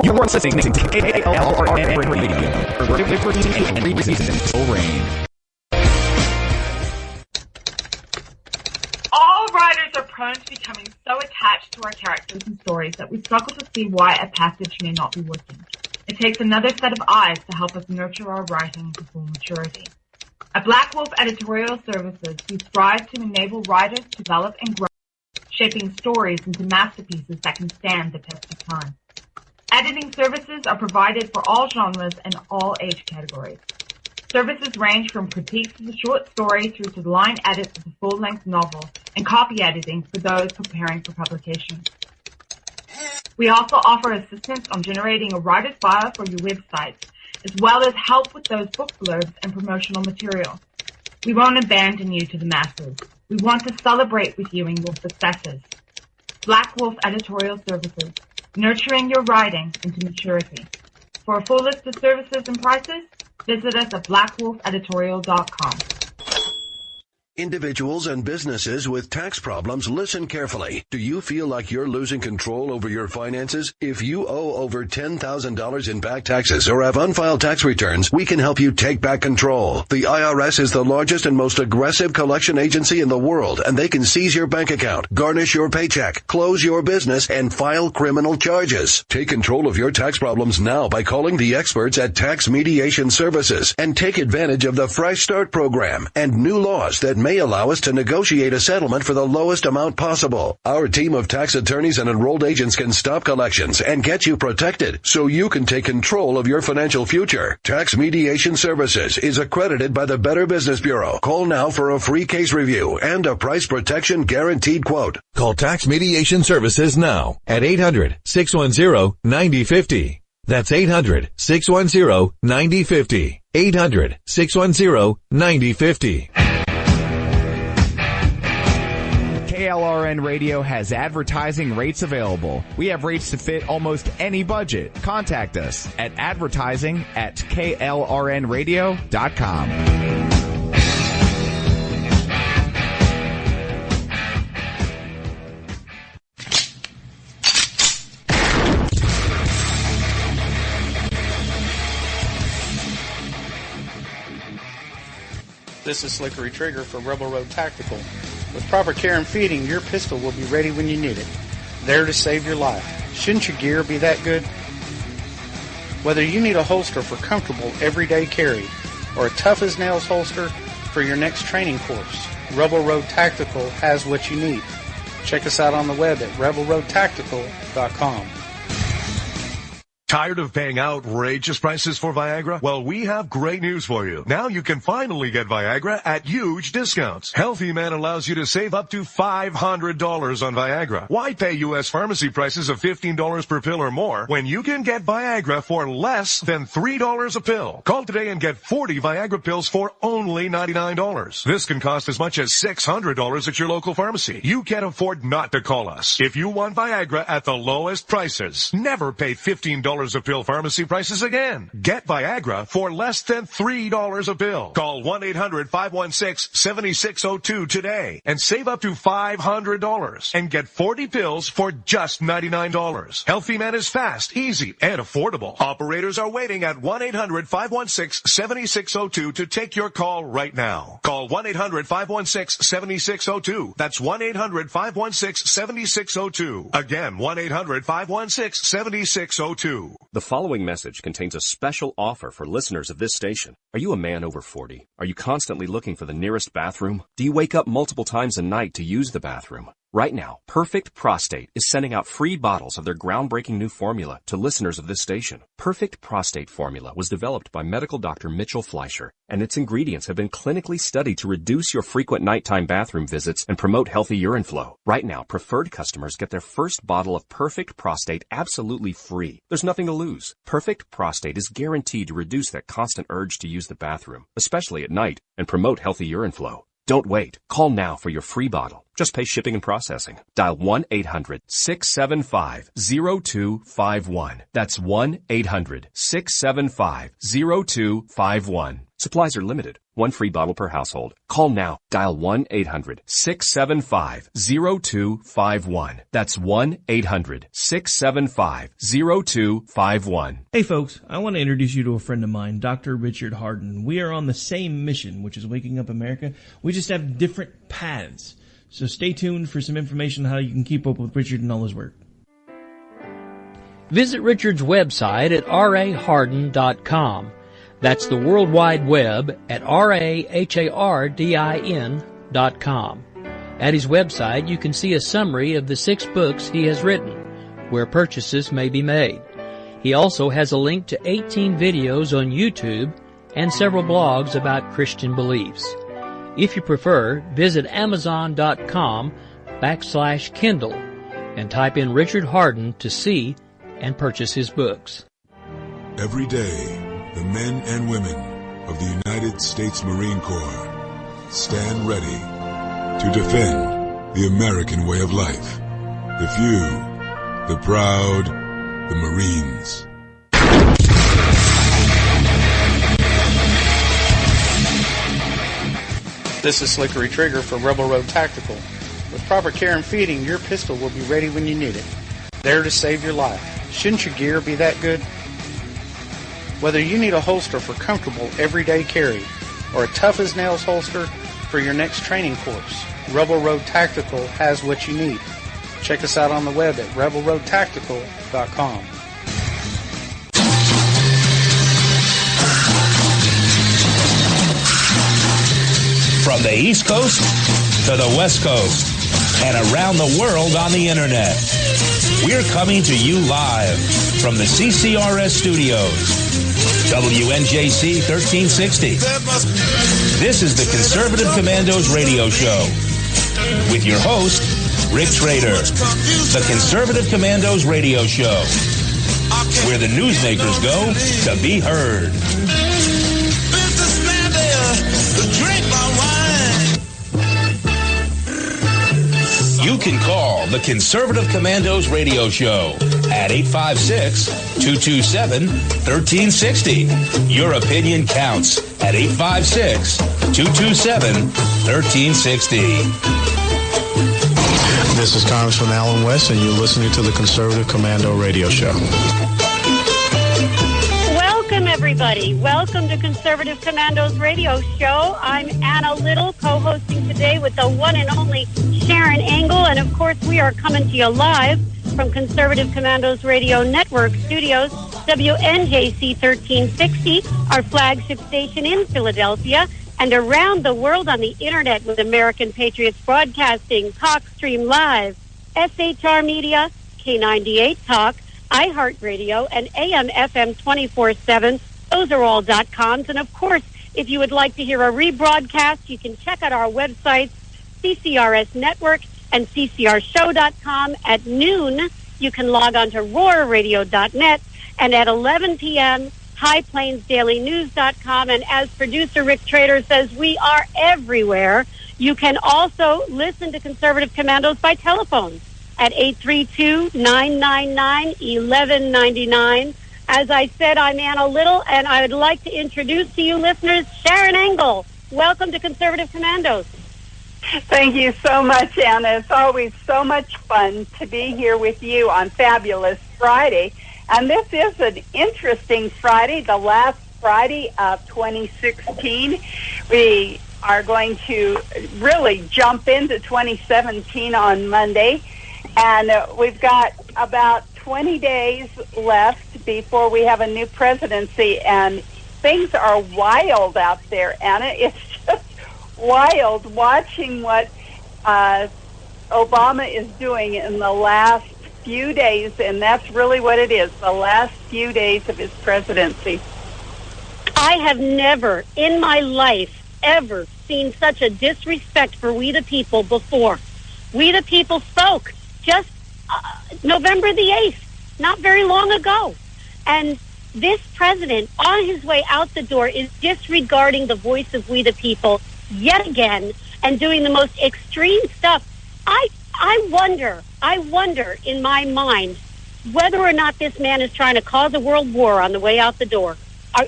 You're listening to KLRN Radio. Liberty and resistance will reign. All writers are prone to becoming so attached to our characters and stories that we struggle to see why a passage may not be working. It takes another set of eyes to help us nurture our writing to full maturity. At Black Wolf Editorial Services, we strive to enable writers to develop and grow, shaping stories into masterpieces that can stand the test of time. Editing services are provided for all genres and all age categories. Services range from critiques of the short story through to line edits of the full-length novel and copy editing for those preparing for publication. We also offer assistance on generating a writer's bio for your websites, as well as help with those book blurbs and promotional material. We won't abandon you to the masses. We want to celebrate with you in your successes. Black Wolf Editorial Services, nurturing your writing into maturity. For a full list of services and prices, visit us at blackwolfeditorial.com. Individuals and businesses with tax problems, listen carefully. Do you feel like you're losing control over your finances? If you owe over $10,000 in back taxes or have unfiled tax returns, we can help you take back control. The IRS is the largest and most aggressive collection agency in the world, and they can seize your bank account, garnish your paycheck, close your business, and file criminal charges. Take control of your tax problems now by calling the experts at Tax Mediation Services and take advantage of the Fresh Start program and new laws that may allow us to negotiate a settlement for the lowest amount possible. Our team of tax attorneys and enrolled agents can stop collections and get you protected so you can take control of your financial future. Tax Mediation Services is accredited by the Better Business Bureau. Call now for a free case review and a price protection guaranteed quote. Call Tax Mediation Services now at 800-610-9050. That's 800-610-9050. 800-610-9050. KLRN Radio has advertising rates available. We have rates to fit almost any budget. Contact us at advertising@klrnradio.com. This is Slickery Trigger for Rebel Road Tactical. With proper care and feeding, your pistol will be ready when you need it. There to save your life. Shouldn't your gear be that good? Whether you need a holster for comfortable everyday carry or a tough-as-nails holster for your next training course, Rebel Road Tactical has what you need. Check us out on the web at rebelroadtactical.com. Tired of paying outrageous prices for Viagra? Well, we have great news for you. Now you can finally get Viagra at huge discounts. Healthy Man allows you to save up to $500 on Viagra. Why pay U.S. pharmacy prices of $15 per pill or more when you can get Viagra for less than $3 a pill? Call today and get 40 Viagra pills for only $99. This can cost as much as $600 at your local pharmacy. You can't afford not to call us. If you want Viagra at the lowest prices, never pay $15 a pill pharmacy prices again. Get Viagra for less than $3 a pill. Call 1-800-516-7602 today and save up to $500 and get 40 pills for just $99. Healthy Man is fast, easy, and affordable. Operators are waiting at 1-800-516-7602 to take your call right now. Call 1-800-516-7602. That's 1-800-516-7602. Again, 1-800-516-7602. The following message contains a special offer for listeners of this station. Are you a man over 40? Are you constantly looking for the nearest bathroom? Do you wake up multiple times a night to use the bathroom? Right now, Perfect Prostate is sending out free bottles of their groundbreaking new formula to listeners of this station. Perfect Prostate formula was developed by medical doctor Mitchell Fleischer, and its ingredients have been clinically studied to reduce your frequent nighttime bathroom visits and promote healthy urine flow. Right now, preferred customers get their first bottle of Perfect Prostate absolutely free. There's nothing to lose. Perfect Prostate is guaranteed to reduce that constant urge to use the bathroom, especially at night, and promote healthy urine flow. Don't wait. Call now for your free bottle. Just pay shipping and processing. Dial 1-800-675-0251. That's 1-800-675-0251. Supplies are limited. One free bottle per household. Call now. Dial 1-800-675-0251. That's 1-800-675-0251. Hey folks, I want to introduce you to a friend of mine, Dr. Richard Harden. We are on the same mission, which is waking up America. We just have different paths. So stay tuned for some information on how you can keep up with Richard and all his work. Visit Richard's website at raharden.com. That's the World Wide Web at RAHARDIN.com. At his website, you can see a summary of the 6 books he has written, where purchases may be made. He also has a link to 18 videos on YouTube and several blogs about Christian beliefs. If you prefer, visit Amazon.com/Kindle and type in Richard Harden to see and purchase his books. Every day, the men and women of the United States Marine Corps stand ready to defend the American way of life. The few, the proud, the Marines. This is Slickery Trigger for Rebel Road Tactical. With proper care and feeding, your pistol will be ready when you need it. There to save your life. Shouldn't your gear be that good? Whether you need a holster for comfortable everyday carry or a tough-as-nails holster for your next training course, Rebel Road Tactical has what you need. Check us out on the web at rebelroadtactical.com. From the East Coast to the West Coast and around the world on the Internet, we're coming to you live from the CCRS studios. WNJC 1360. This is the Conservative Commandos radio show with your host, Rick Trader. The Conservative Commandos radio show, where the newsmakers go to be heard. You can call the Conservative Commandos radio show at 856-227-1360. Your opinion counts at 856-227-1360. This is Congressman Alan West, and you're listening to the Conservative Commando radio show. Welcome, everybody. Welcome to Conservative Commandos radio show. I'm Anna Little, co-hosting today with the one and only Sharon Engel, and of course we are coming to you live from Conservative Commandos Radio Network Studios, WNJC 1360, our flagship station in Philadelphia, and around the world on the Internet with American Patriots Broadcasting, TalkStream Live, SHR Media, K98 Talk, iHeartRadio, and AM/FM 24/7. Those are all .coms. And of course, if you would like to hear a rebroadcast, you can check out our websites, CCRS Network and CCRShow.com. At noon, you can log on to RoarRadio.net, and at 11 p.m., HighPlainsDailyNews.com. And as producer Rick Trader says, we are everywhere. You can also listen to Conservative Commandos by telephone at 832-999-1199. As I said, I'm Anna Little, and I would like to introduce to you listeners Sharon Engel. Welcome to Conservative Commandos. Thank you so much, Anna. It's always so much fun to be here with you on Fabulous Friday. And this is an interesting Friday, the last Friday of 2016. We are going to really jump into 2017 on Monday. And we've got about 20 days left before we have a new presidency. And things are wild out there, Anna. It's just wild watching what Obama is doing in the last few days, and that's really what it is, the last few days of his presidency. I have never in my life ever seen such a disrespect for we the people before. We the people spoke just November the 8th, not very long ago. And this president, on his way out the door, is disregarding the voice of we the people yet again and doing the most extreme stuff. I wonder in my mind whether or not this man is trying to cause a world war on the way out the door.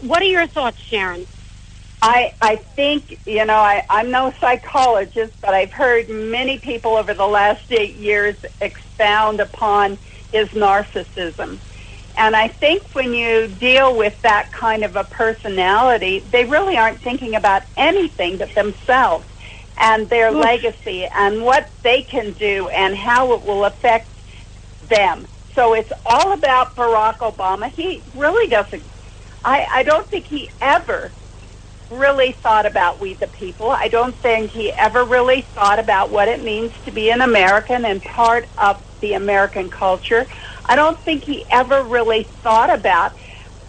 What are your thoughts, Sharon? I think, I'm no psychologist, but I've heard many people over the last 8 years expound upon his narcissism. And I think when you deal with that kind of a personality, they really aren't thinking about anything but themselves and their legacy and what they can do and how it will affect them. So it's all about Barack Obama. He really doesn't, I don't think he ever really thought about we the people. I don't think he ever really thought about what it means to be an American and part of the American culture. I don't think he ever really thought about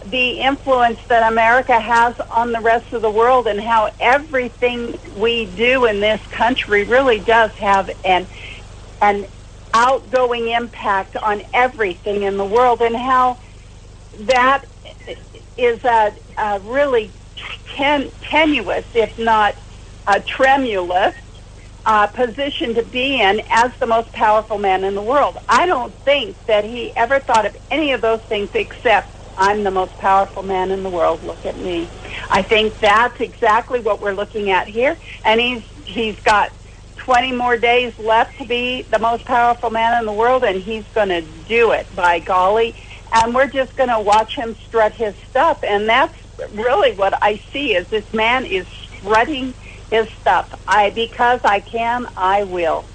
the influence that America has on the rest of the world and how everything we do in this country really does have an outgoing impact on everything in the world, and how that is a really tenuous, if not tremulous, position to be in as the most powerful man in the world. I don't think that he ever thought of any of those things except, I'm the most powerful man in the world, look at me. I think that's exactly what we're looking at here, and he's got 20 more days left to be the most powerful man in the world, and he's going to do it, by golly. And we're just going to watch him strut his stuff, and that's really what I see, is this man is strutting his stuff. Because I can, I will,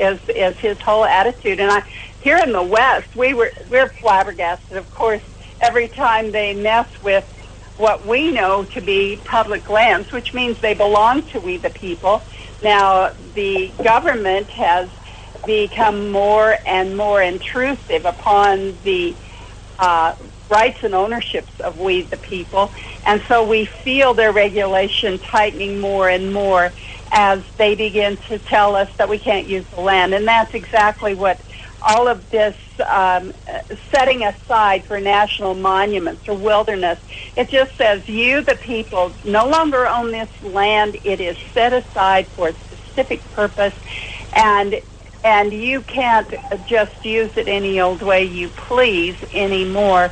is his whole attitude. And here in the West, we're flabbergasted, of course, every time they mess with what we know to be public lands, which means they belong to we the people. Now, the government has become more and more intrusive upon the rights and ownerships of we the people, and so we feel their regulation tightening more and more as they begin to tell us that we can't use the land. And that's exactly what all of this setting aside for national monuments or wilderness, it just says you the people no longer own this land. It is set aside for a specific purpose, and you can't just use it any old way you please anymore.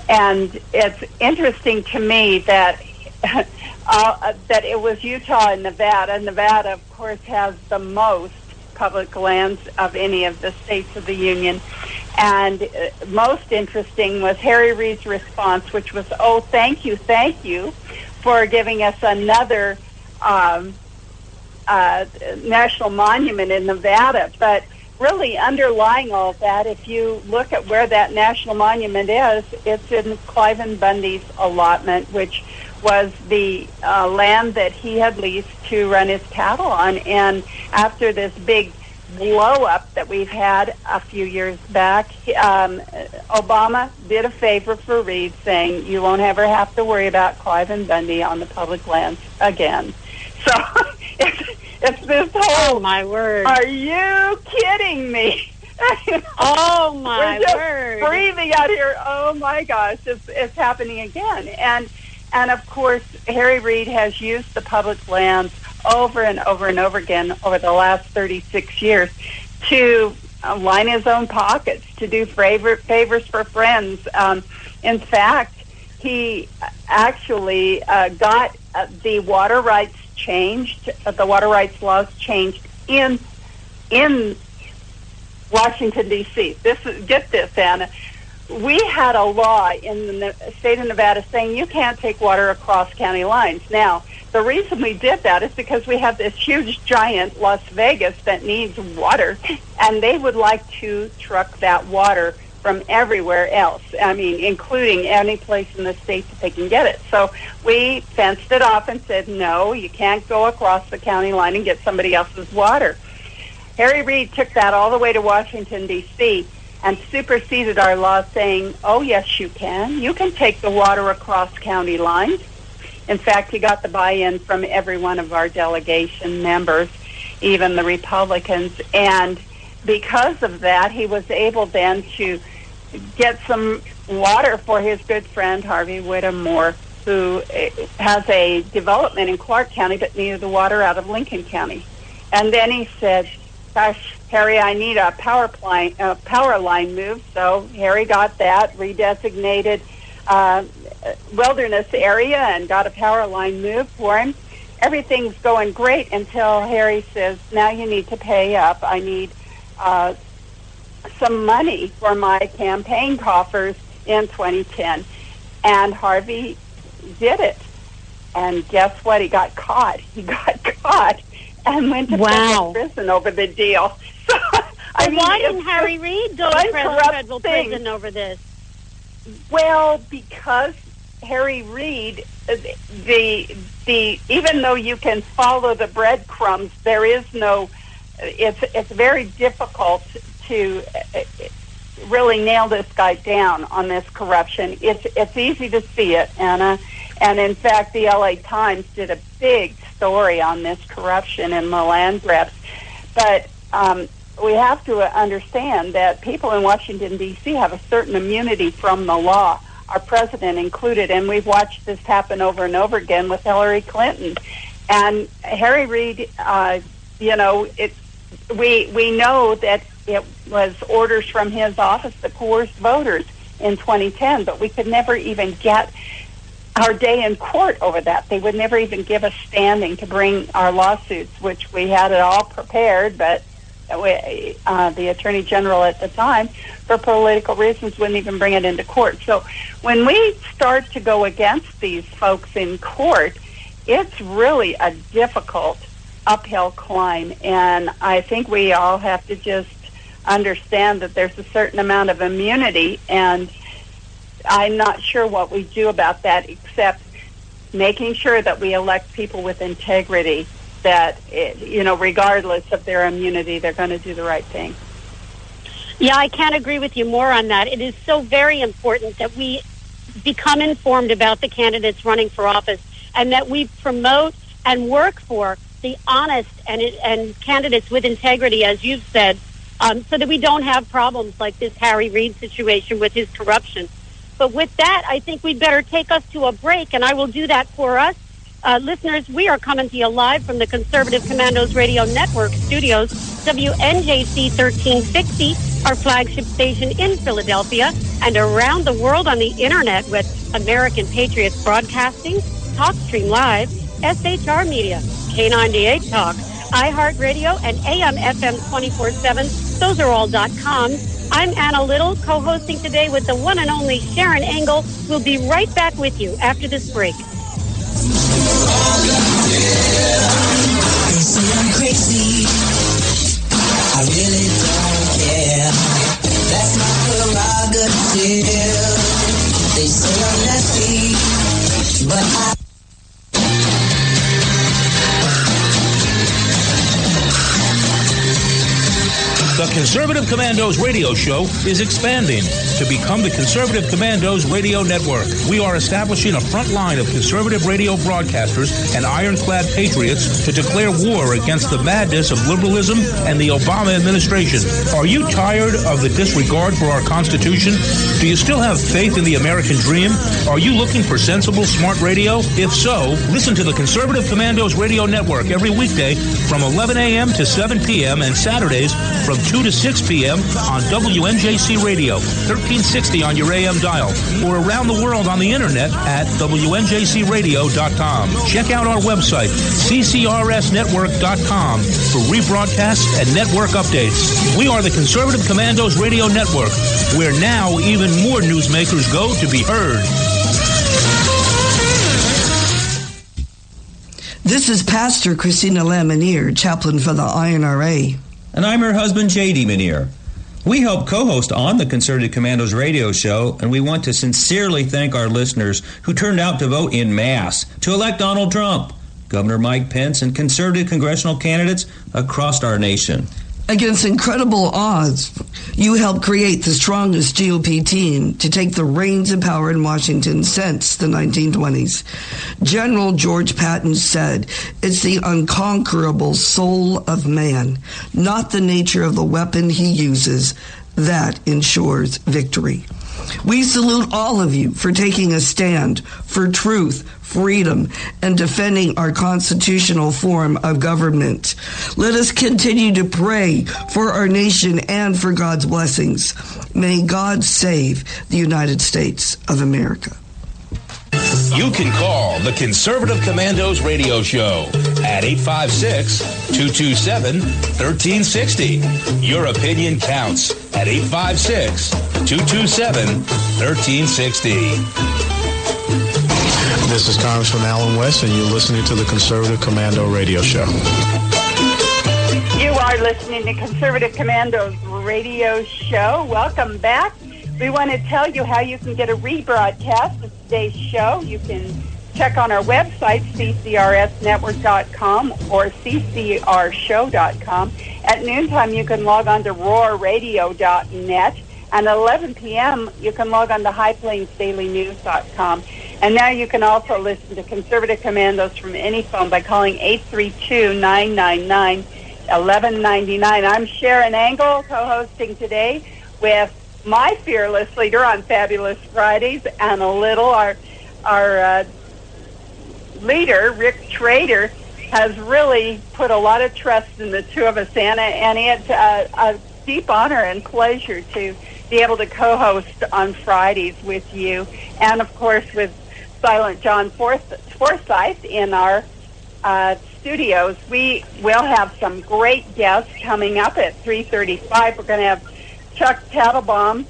And it's interesting to me that that it was Utah and Nevada. Nevada, of course, has the most public lands of any of the states of the Union. And most interesting was Harry Reid's response, which was, oh, thank you for giving us another national monument in Nevada. But really underlying all of that, if you look at where that national monument is, it's in Cliven Bundy's allotment, which was the land that he had leased to run his cattle on. And after this big blow-up that we've had a few years back, Obama did a favor for Reid, saying, you won't ever have to worry about Cliven Bundy on the public lands again. So it's this whole... Oh, my word. Are you kidding me? Oh, my We're just word. breathing out here. Oh, my gosh, it's happening again. And of course, Harry Reid has used the public lands over and over and over again over the last 36 years to line his own pockets, to do favors for friends. In fact, he actually got the water rights changed, the water rights laws changed in Washington, D.C. Get this, Anna. We had a law in the state of Nevada saying you can't take water across county lines. Now, the reason we did that is because we have this huge, giant Las Vegas that needs water, and they would like to truck that water from everywhere else, I mean, including any place in the state that they can get it. So we fenced it off and said, no, you can't go across the county line and get somebody else's water. Harry Reid took that all the way to Washington, D.C., and superseded our law saying, oh, yes, you can. You can take the water across county lines. In fact, he got the buy-in from every one of our delegation members, even the Republicans. And because of that, he was able then to get some water for his good friend, Harvey Whittemore, who has a development in Clark County but needed the water out of Lincoln County. And then he said, gosh, Harry, I need a power line moved. So Harry got that, redesignated wilderness area and got a power line moved for him. Everything's going great until Harry says, now you need to pay up. I need some money for my campaign coffers in 2010. And Harvey did it. And guess what? He got caught. He got caught and went to federal prison over the deal. So, I mean, why didn't Harry Reid go to federal prison over this? Well, because Harry Reid, even though you can follow the breadcrumbs, there is no. It's very difficult to really nail this guy down on this corruption. It's easy to see it, Anna, and in fact, the LA Times did a big story on this corruption and the land grabs. But we have to understand that people in Washington, D.C. have a certain immunity from the law, our president included, and we've watched this happen over and over again with Hillary Clinton. And Harry Reid, we know that it was orders from his office that coerced voters in 2010, but we could never even get our day in court over that. They would never even give us standing to bring our lawsuits, which we had it all prepared, but the Attorney General at the time, for political reasons, wouldn't even bring it into court. So when we start to go against these folks in court, it's really a difficult uphill climb. And I think we all have to just understand that there's a certain amount of immunity, and I'm not sure what we do about that except making sure that we elect people with integrity, that, regardless of their immunity, they're going to do the right thing. Yeah, I can't agree with you more on that. It is so very important that we become informed about the candidates running for office and that we promote and work for the honest and candidates with integrity, as you've said, so that we don't have problems like this Harry Reid situation with his corruption. But with that, I think we'd better take us to a break, and I will do that for us. Listeners, we are coming to you live from the Conservative Commandos Radio Network studios, WNJC 1360, our flagship station in Philadelphia, and around the world on the Internet with American Patriots Broadcasting, TalkStream Live, SHR Media, K98 Talk, iHeartRadio, and AM/FM 24/7. Those are all .coms. I'm Anna Little, co-hosting today with the one and only Sharon Engel. We'll be right back with you after this break. They say I'm crazy, I really don't care. That's my prerogative. They say I'm nasty, but I... The Conservative Commandos radio show is expanding to become the Conservative Commandos Radio Network. We are establishing a front line of conservative radio broadcasters and ironclad patriots to declare war against the madness of liberalism and the Obama administration. Are you tired of the disregard for our Constitution? Do you still have faith in the American dream? Are you looking for sensible, smart radio? If so, listen to the Conservative Commandos Radio Network every weekday from 11 a.m. to 7 p.m. and Saturdays from 2 to 6 p.m. on WNJC Radio, 1360 on your AM dial, or around the world on the Internet at WNJCradio.com. Check out our website, CCRSnetwork.com, for rebroadcasts and network updates. We are the Conservative Commandos Radio Network, where now even more newsmakers go to be heard. This is Pastor Christina Lamanier, chaplain for the INRA. And I'm her husband, J.D. Manier. We help co-host on the Conservative Commandos radio show, and we want to sincerely thank our listeners who turned out to vote in mass to elect Donald Trump, Governor Mike Pence, and conservative congressional candidates across our nation. Against incredible odds, you helped create the strongest GOP team to take the reins of power in Washington since the 1920s. General George Patton said, "It's the unconquerable soul of man, not the nature of the weapon he uses, that ensures victory." We salute all of you for taking a stand for truth, freedom, and defending our constitutional form of government. Let us continue to pray for our nation and for God's blessings. May God save the United States of America. You can call the Conservative Commandos radio show at 856-227-1360. Your opinion counts at 856-227-1360. This is Congressman Alan West, and you're listening to the Conservative Commando radio show. You are listening to Conservative Commando's radio show. Welcome back. We want to tell you how you can get a rebroadcast of today's show. You can check on our website, ccrsnetwork.com or ccrshow.com. At noontime, you can log on to roarradio.net. And at 11 p.m., you can log on to highplainsdailynews.com. And now you can also listen to Conservative Commandos from any phone by calling 832-999-1199. I'm Sharon Angle, co-hosting today with my fearless leader on Fabulous Fridays, Anna Little. Our leader, Rick Trader, has really put a lot of trust in the two of us, Anna, and it's a deep honor and pleasure to be able to co-host on Fridays with you, and of course with Silent John Forsyth in our studios. We will have some great guests coming up at 3:35. We're going to have Chuck Tattlebaum,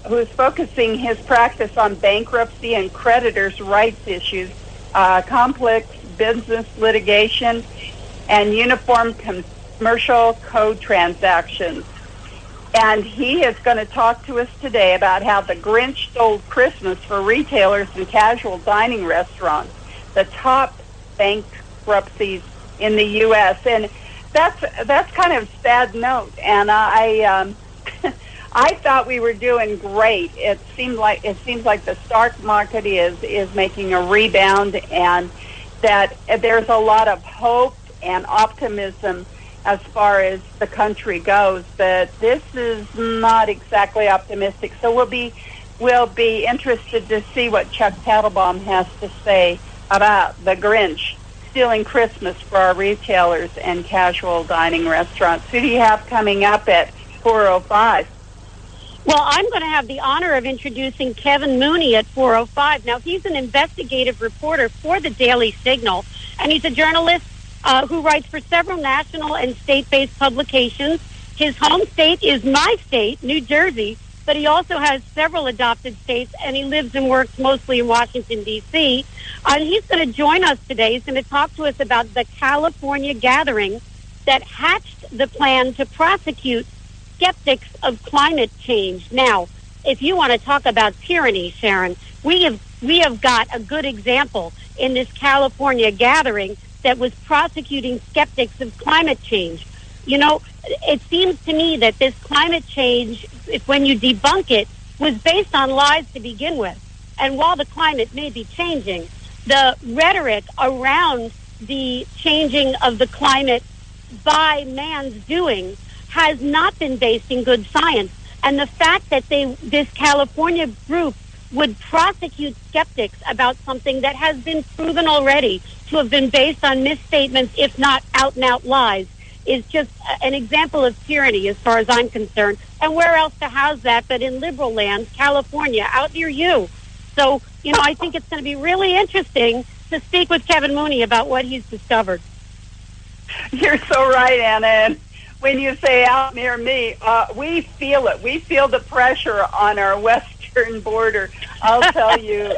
who's focusing his practice on bankruptcy and creditors' rights issues, complex business litigation, and uniform commercial code transactions. And he is going to talk to us today about how the Grinch stole Christmas for retailers and casual dining restaurants, the top bankruptcies in the U.S. And that's kind of a sad note. And I thought we were doing great. It seems like the stock market is making a rebound, and that there's a lot of hope and optimism as far as the country goes. But this is not exactly optimistic. So we'll be interested to see what Chuck Tattlebaum has to say about the Grinch stealing Christmas for our retailers and casual dining restaurants. Who do you have coming up at 4:05? Well, I'm going to have the honor of introducing Kevin Mooney at 4:05. Now, he's an investigative reporter for the Daily Signal, and he's a journalist who writes for several national and state-based publications. His home state is my state, New Jersey, but he also has several adopted states, and he lives and works mostly in Washington, D.C. And he's going to join us today. He's going to talk to us about the California gathering that hatched the plan to prosecute skeptics of climate change. Now, if you want to talk about tyranny, Sharon, we have got a good example in this California gathering that was prosecuting skeptics of climate change. You know, it seems to me that this climate change, when you debunk it, was based on lies to begin with. And while the climate may be changing, the rhetoric around the changing of the climate by man's doing has not been based in good science. And the fact that this California group would prosecute skeptics about something that has been proven already to have been based on misstatements, if not out-and-out lies, is just an example of tyranny as far as I'm concerned. And where else to house that but in liberal lands, California, out near you? So, you know, I think it's going to be really interesting to speak with Kevin Mooney about what he's discovered. You're so right, Anna. And when you say out near me, we feel it. We feel the pressure on our western border. I'll tell you,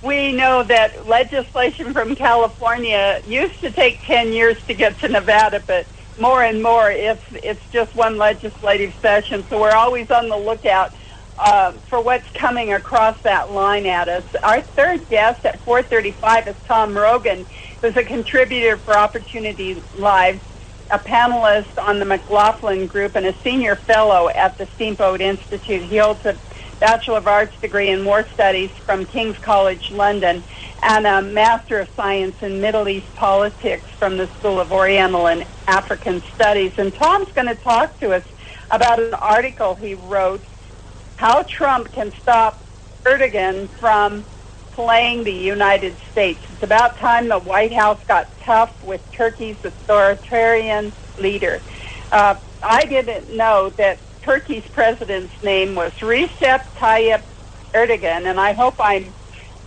we know that legislation from California used to take 10 years to get to Nevada, but more and more it's just one legislative session. So we're always on the lookout for what's coming across that line at us. Our third guest at 4:35 is Tom Rogan, who's a contributor for Opportunity Live, a panelist on the McLaughlin Group, and a senior fellow at the Steamboat Institute. He holds a Bachelor of Arts degree in War Studies from King's College London and a Master of Science in Middle East Politics from the School of Oriental and African Studies. And Tom's going to talk to us about an article he wrote, How Trump Can Stop Erdogan from Playing the United States. It's about time the White House got tough with Turkey's authoritarian leader. I didn't know that Turkey's president's name was Recep Tayyip Erdogan, and I hope I'm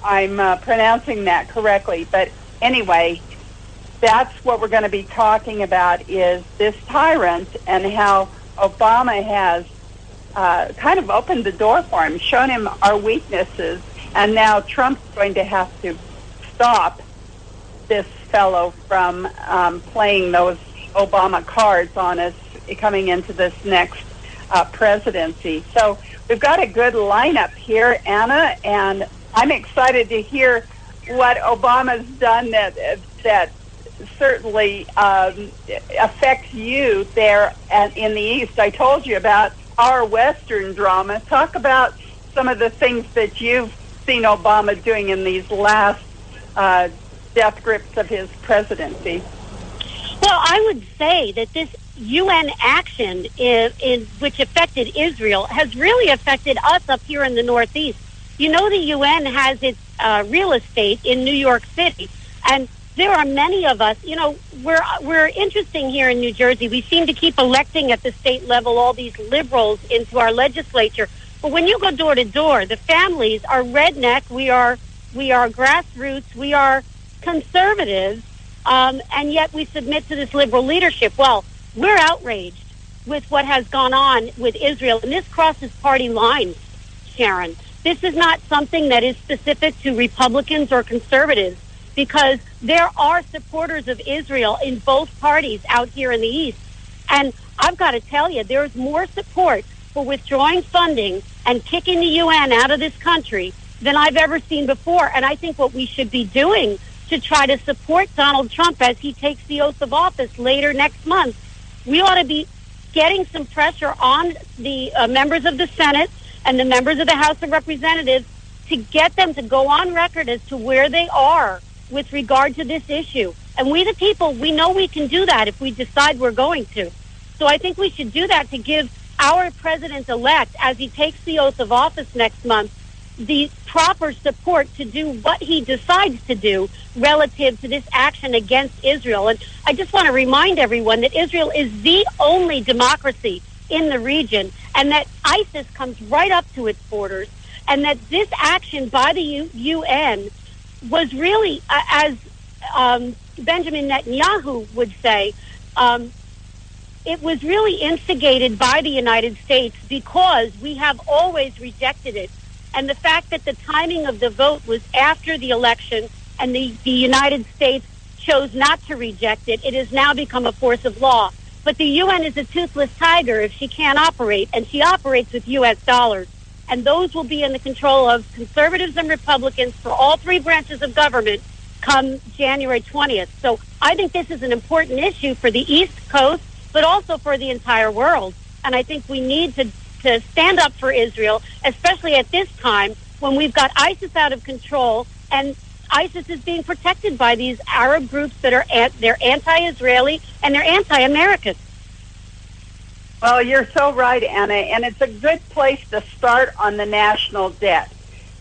I'm pronouncing that correctly. But anyway, that's what we're going to be talking about, is this tyrant and how Obama has kind of opened the door for him, shown him our weaknesses, and now Trump's going to have to stop this fellow from playing those Obama cards on us coming into this next presidency. So we've got a good lineup here, Anna, and I'm excited to hear what Obama's done that certainly affects you there in the East. I told you about our Western drama. Talk about some of the things that you've seen Obama doing in these last death grips of his presidency. Well, I would say that this UN action in which affected Israel has really affected us up here in the Northeast. You know, the UN has its real estate in New York City, and there are many of us, you know, we're interesting here in New Jersey. We seem to keep electing at the state level all these liberals into our legislature. But when you go door to door, the families are redneck. We are grassroots. We are conservatives, and yet we submit to this liberal leadership. Well, we're outraged with what has gone on with Israel, and this crosses party lines, Sharon. This is not something that is specific to Republicans or conservatives, because there are supporters of Israel in both parties out here in the East. And I've got to tell you, there's more support for withdrawing funding and kicking the UN out of this country than I've ever seen before. And I think what we should be doing to try to support Donald Trump as he takes the oath of office later next month, we ought to be getting some pressure on the members of the Senate and the members of the House of Representatives to get them to go on record as to where they are with regard to this issue. And we the people, we know we can do that if we decide we're going to. So I think we should do that to give our president-elect, as he takes the oath of office next month, the proper support to do what he decides to do relative to this action against Israel. And I just want to remind everyone that Israel is the only democracy in the region, and that ISIS comes right up to its borders, and that this action by the UN was really, as Benjamin Netanyahu would say, it was really instigated by the United States because we have always rejected it. And the fact that the timing of the vote was after the election and the United States chose not to reject it, it has now become a force of law. But the UN is a toothless tiger if she can't operate, and she operates with U.S. dollars. And those will be in the control of conservatives and Republicans for all three branches of government come January 20th. So I think this is an important issue for the East Coast, but also for the entire world. And I think we need to stand up for Israel, especially at this time when we've got ISIS out of control, and ISIS is being protected by these Arab groups that are they're anti-Israeli and they're anti-American. Well, you're so right, Anna, and it's a good place to start on the national debt.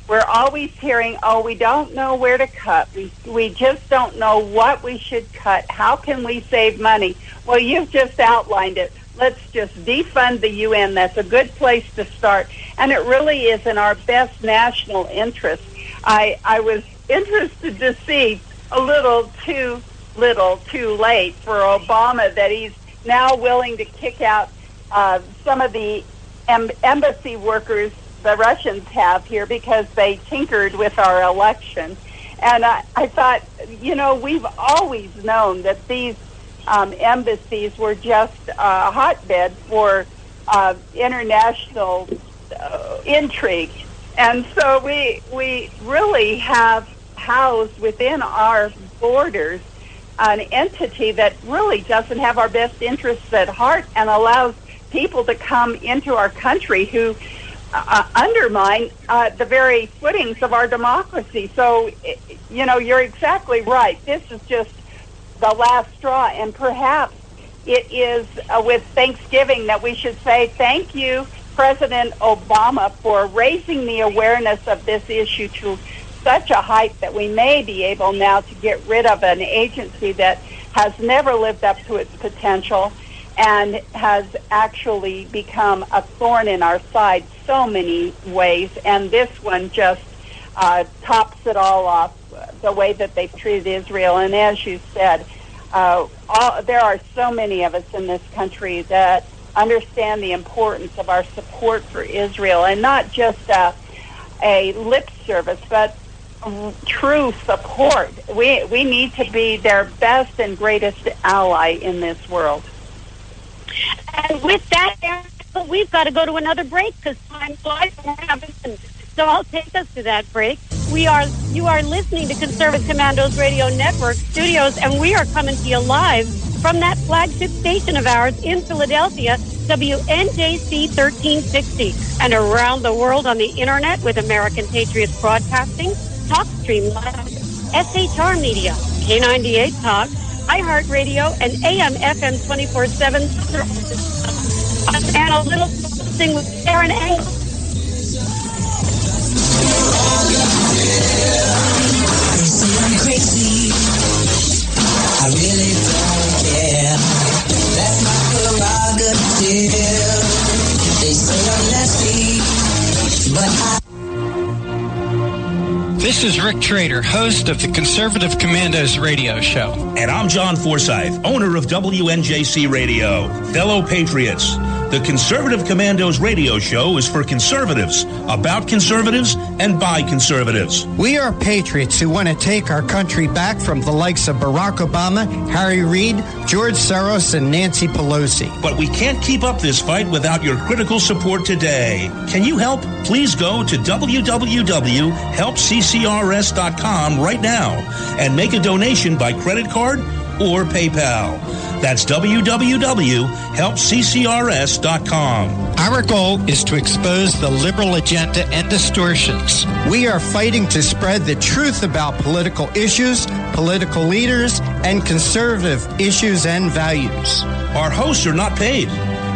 We're always hearing, oh, we don't know where to cut. We just don't know what we should cut. How can we save money? Well, you've just outlined it. Let's just defund the UN. That's a good place to start, and it really is in our best national interest. I was interested to see a little too late for Obama that he's now willing to kick out some of the embassy workers the Russians have here because they tinkered with our election. And I thought, you know, we've always known that these embassies were just a hotbed for international intrigue. And so we really have housed within our borders an entity that really doesn't have our best interests at heart and allows people to come into our country who undermine the very footings of our democracy. So, you know, you're exactly right. This is just the last straw, and perhaps it is with Thanksgiving that we should say thank you, President Obama, for raising the awareness of this issue to such a height that we may be able now to get rid of an agency that has never lived up to its potential and has actually become a thorn in our side so many ways. And this one just tops it all off, the way that they've treated Israel. And as you said, there are so many of us in this country that understand the importance of our support for Israel, and not just a lip service, but true support. We need to be their best and greatest ally in this world. And with that, we've got to go to another break because time flies. So I'll take us to that break. You are listening to Conservative Commandos Radio Network Studios, and we are coming to you live from that flagship station of ours in Philadelphia, WNJC 1360, and around the world on the internet with American Patriots Broadcasting, TalkStream Live, SHR Media, K98 Talk, iHeartRadio, and AM/FM 24/7. And a little thing with Sharon Engel. They say I'm crazy. I really don't care. That's my prerogative. They say I'm nasty, but This is Rick Trader, host of the Conservative Commandos radio show. And I'm John Forsyth, owner of WNJC Radio. Fellow patriots, the Conservative Commandos radio show is for conservatives, about conservatives, and by conservatives. We are patriots who want to take our country back from the likes of Barack Obama, Harry Reid, George Soros, and Nancy Pelosi. But we can't keep up this fight without your critical support today. Can you help? Please go to www.helpccrs.com right now and make a donation by credit card or PayPal. That's www.helpccrs.com. Our goal is to expose the liberal agenda and distortions. We are fighting to spread the truth about political issues, political leaders, and conservative issues and values. Our hosts are not paid.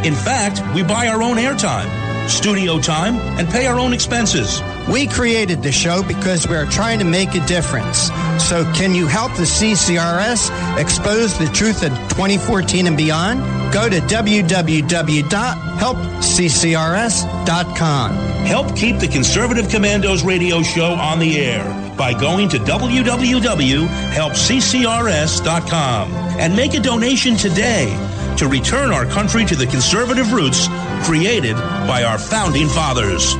In fact, we buy our own airtime, studio time, and pay our own expenses. We created the show because we are trying to make a difference. So can you help the CCRS expose the truth in 2014 and beyond? Go to www.helpccrs.com. Help keep the Conservative Commandos radio show on the air by going to www.helpccrs.com and make a donation today to return our country to the conservative roots created by our founding fathers.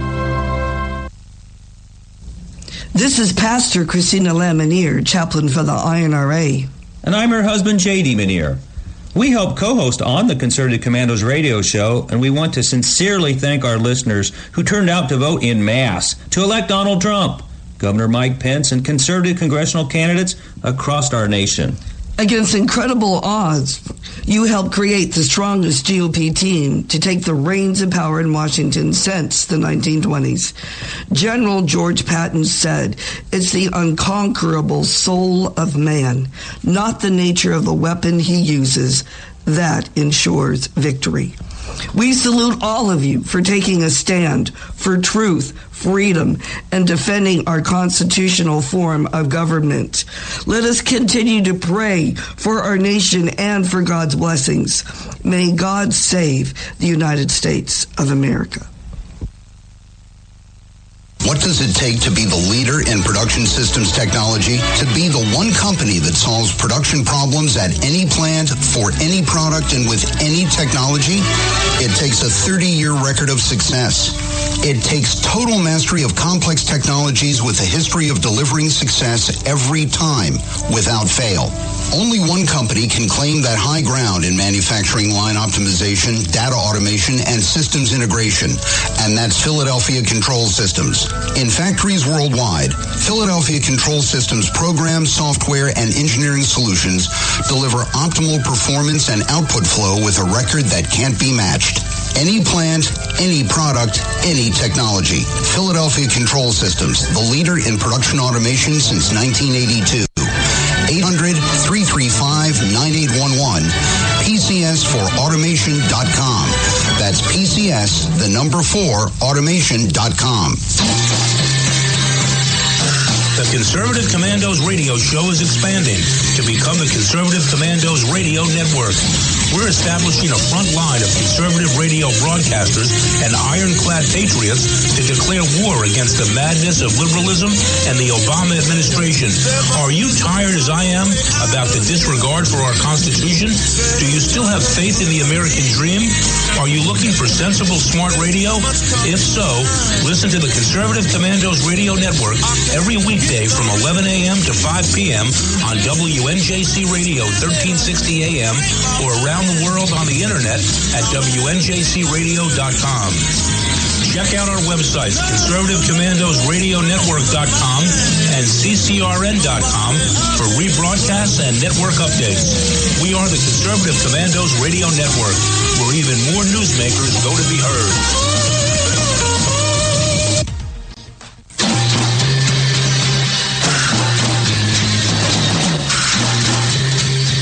This is Pastor Christina Lamanier, chaplain for the INRA. And I'm her husband, J.D. Manier. We help co-host on the Conservative Commandos radio show, and we want to sincerely thank our listeners who turned out to vote in mass to elect Donald Trump, Governor Mike Pence, and conservative congressional candidates across our nation. Against incredible odds, you helped create the strongest GOP team to take the reins of power in Washington since the 1920s. General George Patton said, "It's the unconquerable soul of man, not the nature of the weapon he uses, that ensures victory." We salute all of you for taking a stand for truth, freedom, and defending our constitutional form of government. Let us continue to pray for our nation and for God's blessings. May God save the United States of America. What does it take to be the leader in production systems technology? To be the one company that solves production problems at any plant, for any product, and with any technology? It takes a 30-year record of success. It takes total mastery of complex technologies with a history of delivering success every time, without fail. Only one company can claim that high ground in manufacturing line optimization, data automation, and systems integration, and that's Philadelphia Control Systems. In factories worldwide, Philadelphia Control Systems programs, software, and engineering solutions deliver optimal performance and output flow with a record that can't be matched. Any plant, any product, any technology. Philadelphia Control Systems, the leader in production automation since 1982. 800-335-9811. PCS4automation.com. That's PCS, the number 4, automation.com. The Conservative Commandos radio show is expanding to become the Conservative Commandos radio network. we're establishing a front line of conservative radio broadcasters and ironclad patriots to declare war against the madness of liberalism and the Obama administration. Are you tired, as I am, about the disregard for our Constitution? Do you still have faith in the American dream? Are you looking for sensible, smart radio? If so, listen to the Conservative Commandos Radio Network every weekday from 11 a.m. to 5 p.m. on WNJC Radio 1360 a.m. or around the world on the internet at WNJCradio.com. Check out our websites, ConservativeCommandosRadioNetwork.com and CCRN.com for rebroadcasts and network updates. We are the Conservative Commandos Radio Network, where even more newsmakers go to be heard.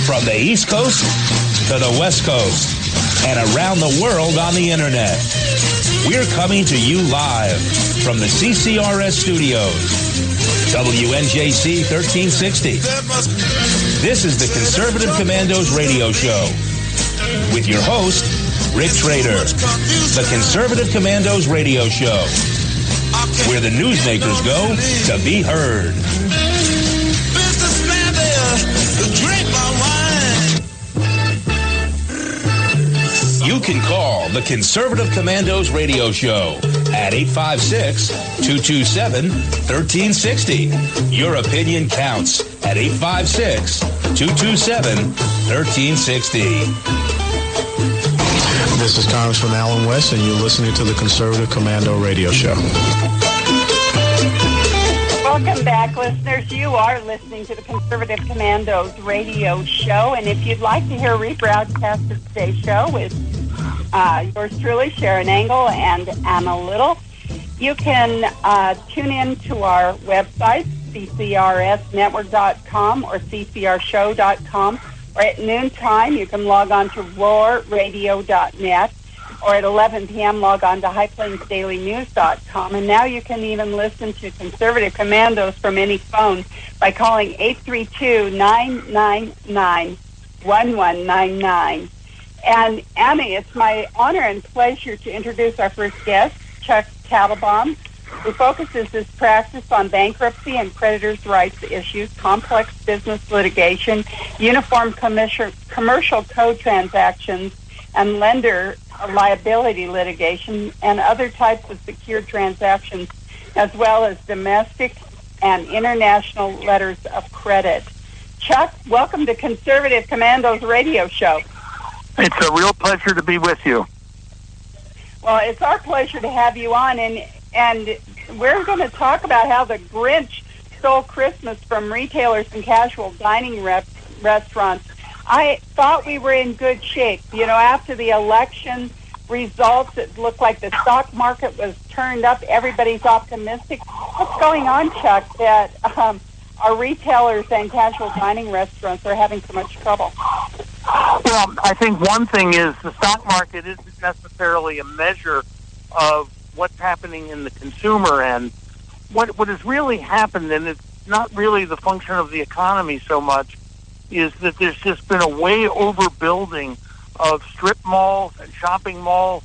From the East Coast to the West Coast and around the world on the internet, we're coming to you live from the CCRS studios, WNJC 1360. This is the Conservative Commandos Radio Show with your host, Rick Trader. The Conservative Commandos Radio Show, where the newsmakers go to be heard. You can call the Conservative Commandos Radio Show at 856-227-1360. Your opinion counts at 856-227-1360. This is Congressman Alan West, and you're listening to the Conservative Commando Radio Show. Welcome back, listeners. You are listening to the Conservative Commandos Radio Show, and if you'd like to hear a rebroadcast of today's show with yours truly, Sharon Engel and Anna Little, you can tune in to our website, ccrsnetwork.com or ccrshow.com, or at noontime you can log on to roarradio.net, or at 11 p.m. log on to highplainsdailynews.com. And now you can even listen to Conservative Commandos from any phone by calling 832-999-1199. And Annie, it's my honor and pleasure to introduce our first guest, Chuck Tattlebaum, who focuses his practice on bankruptcy and creditors' rights issues, complex business litigation, uniform commercial code transactions, and lender liability litigation, and other types of secured transactions, as well as domestic and international letters of credit. Chuck, welcome to Conservative Commandos Radio Show. It's a real pleasure to be with you. Well, it's our pleasure to have you on, and we're going to talk about how the Grinch stole Christmas from retailers and casual dining restaurants. I thought we were in good shape. You know, after the election results, it looked like the stock market was turned up. Everybody's optimistic. What's going on, Chuck, that our retailers and casual dining restaurants are having so much trouble? Well, I think one thing is the stock market isn't necessarily a measure of what's happening in the consumer end. What has really happened, and it's not really the function of the economy so much, is that there's just been a way overbuilding of strip malls and shopping malls,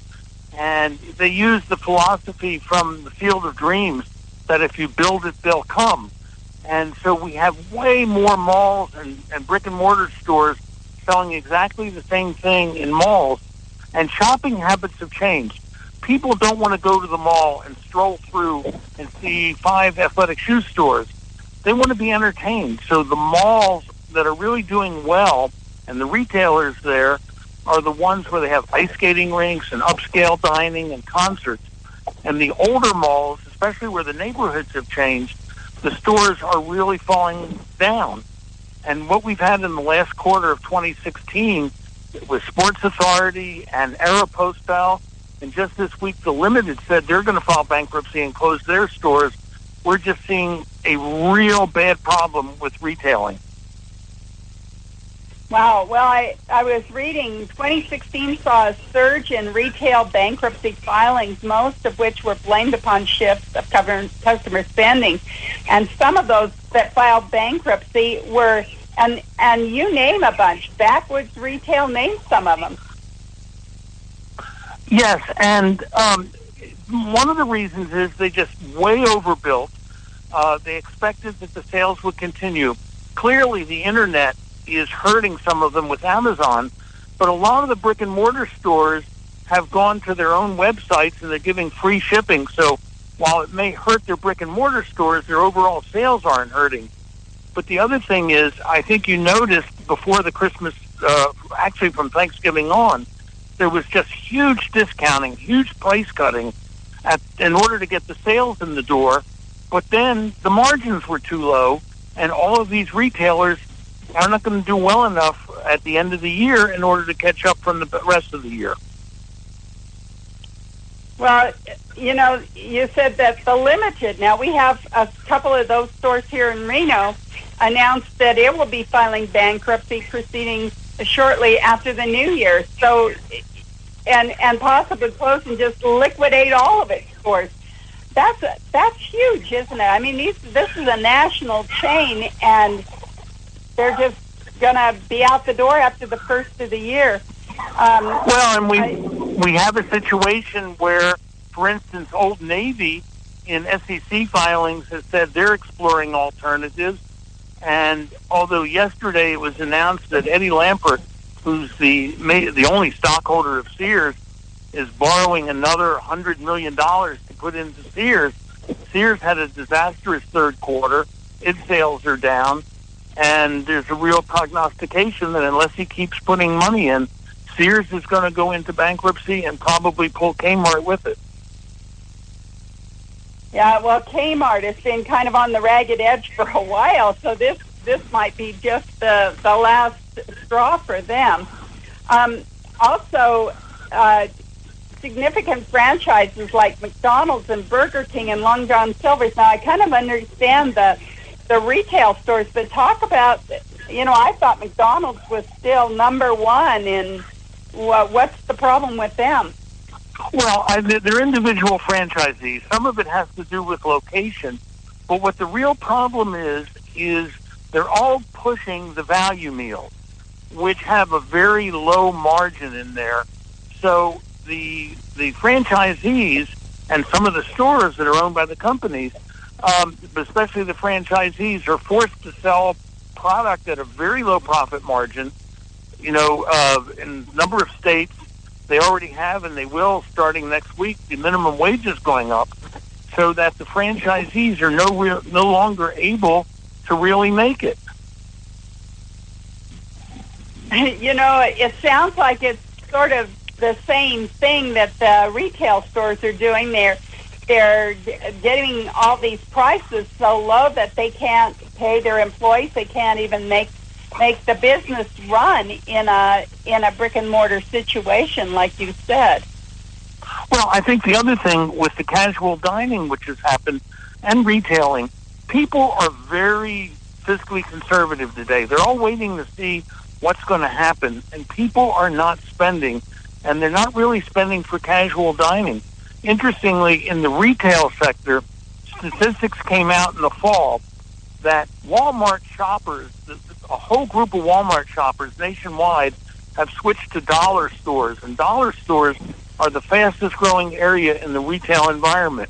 and they use the philosophy from the Field of Dreams that if you build it, they'll come. And so we have way more malls and brick-and-mortar stores selling exactly the same thing in malls, and shopping habits have changed. People don't want to go to the mall and stroll through and see 5 athletic shoe stores. They want to be entertained. So the malls that are really doing well, and the retailers there, are the ones where they have ice skating rinks and upscale dining and concerts. And the older malls, especially where the neighborhoods have changed, the stores are really falling down. And what we've had in the last quarter of 2016 with Sports Authority and Aeropostale, and just this week the Limited said they're going to file bankruptcy and close their stores. We're just seeing a real bad problem with retailing. Wow. Well, I was reading 2016 saw a surge in retail bankruptcy filings, most of which were blamed upon shifts of customer spending. And some of those that filed bankruptcy were and you name a bunch. Backwoods Retail named some of them. Yes, and one of the reasons is they just way overbuilt. They expected that the sales would continue. Clearly, the internet is hurting some of them with Amazon, but a lot of the brick and mortar stores have gone to their own websites and they're giving free shipping. So while it may hurt their brick and mortar stores, their overall sales aren't hurting. But the other thing is, I think you noticed before the Christmas, actually from Thanksgiving on, there was just huge discounting, huge price cutting in order to get the sales in the door. But then the margins were too low, and all of these retailers are not going to do well enough at the end of the year in order to catch up from the rest of the year. Well, you know, you said that the Limited, now we have a couple of those stores here in Reno, announced that it will be filing bankruptcy proceedings shortly after the new year. So, and possibly close and just liquidate all of its stores. That's huge, isn't it? I mean, this is a national chain, and they're just going to be out the door after the first of the year. Well, and we have a situation where, for instance, Old Navy in SEC filings has said they're exploring alternatives. And although yesterday it was announced that Eddie Lampert, who's the only stockholder of Sears, is borrowing another $100 million to put into Sears. Sears had a disastrous third quarter. Its sales are down. And there's a real prognostication that unless he keeps putting money in, Sears is going to go into bankruptcy and probably pull Kmart with it. Yeah, well, Kmart has been kind of on the ragged edge for a while, so this might be just the last straw for them. Also, significant franchises like McDonald's and Burger King and Long John Silver's. Now, I kind of understand the retail stores, but talk about, you know, I thought McDonald's was still number one, and what's the problem with them? Well, they're individual franchisees. Some of it has to do with location, but what the real problem is they're all pushing the value meals, which have a very low margin in there. So the franchisees and some of the stores that are owned by the companies, especially the franchisees, are forced to sell product at a very low profit margin. You know, in a number of states, they already have, and they will starting next week, the minimum wage is going up, so that the franchisees are no longer able to really make it. You know, it sounds like it's sort of the same thing that the retail stores are doing. They're getting all these prices so low that they can't pay their employees. They can't even make the business run in a brick and mortar situation, like you said. Well, I think the other thing with the casual dining, which has happened, and retailing, people are very fiscally conservative today. They're all waiting to see what's going to happen, and people are not spending, and they're not really spending for casual dining. Interestingly, in the retail sector, statistics came out in the fall that Walmart shoppers, a whole group of Walmart shoppers nationwide, have switched to dollar stores, and dollar stores are the fastest growing area in the retail environment.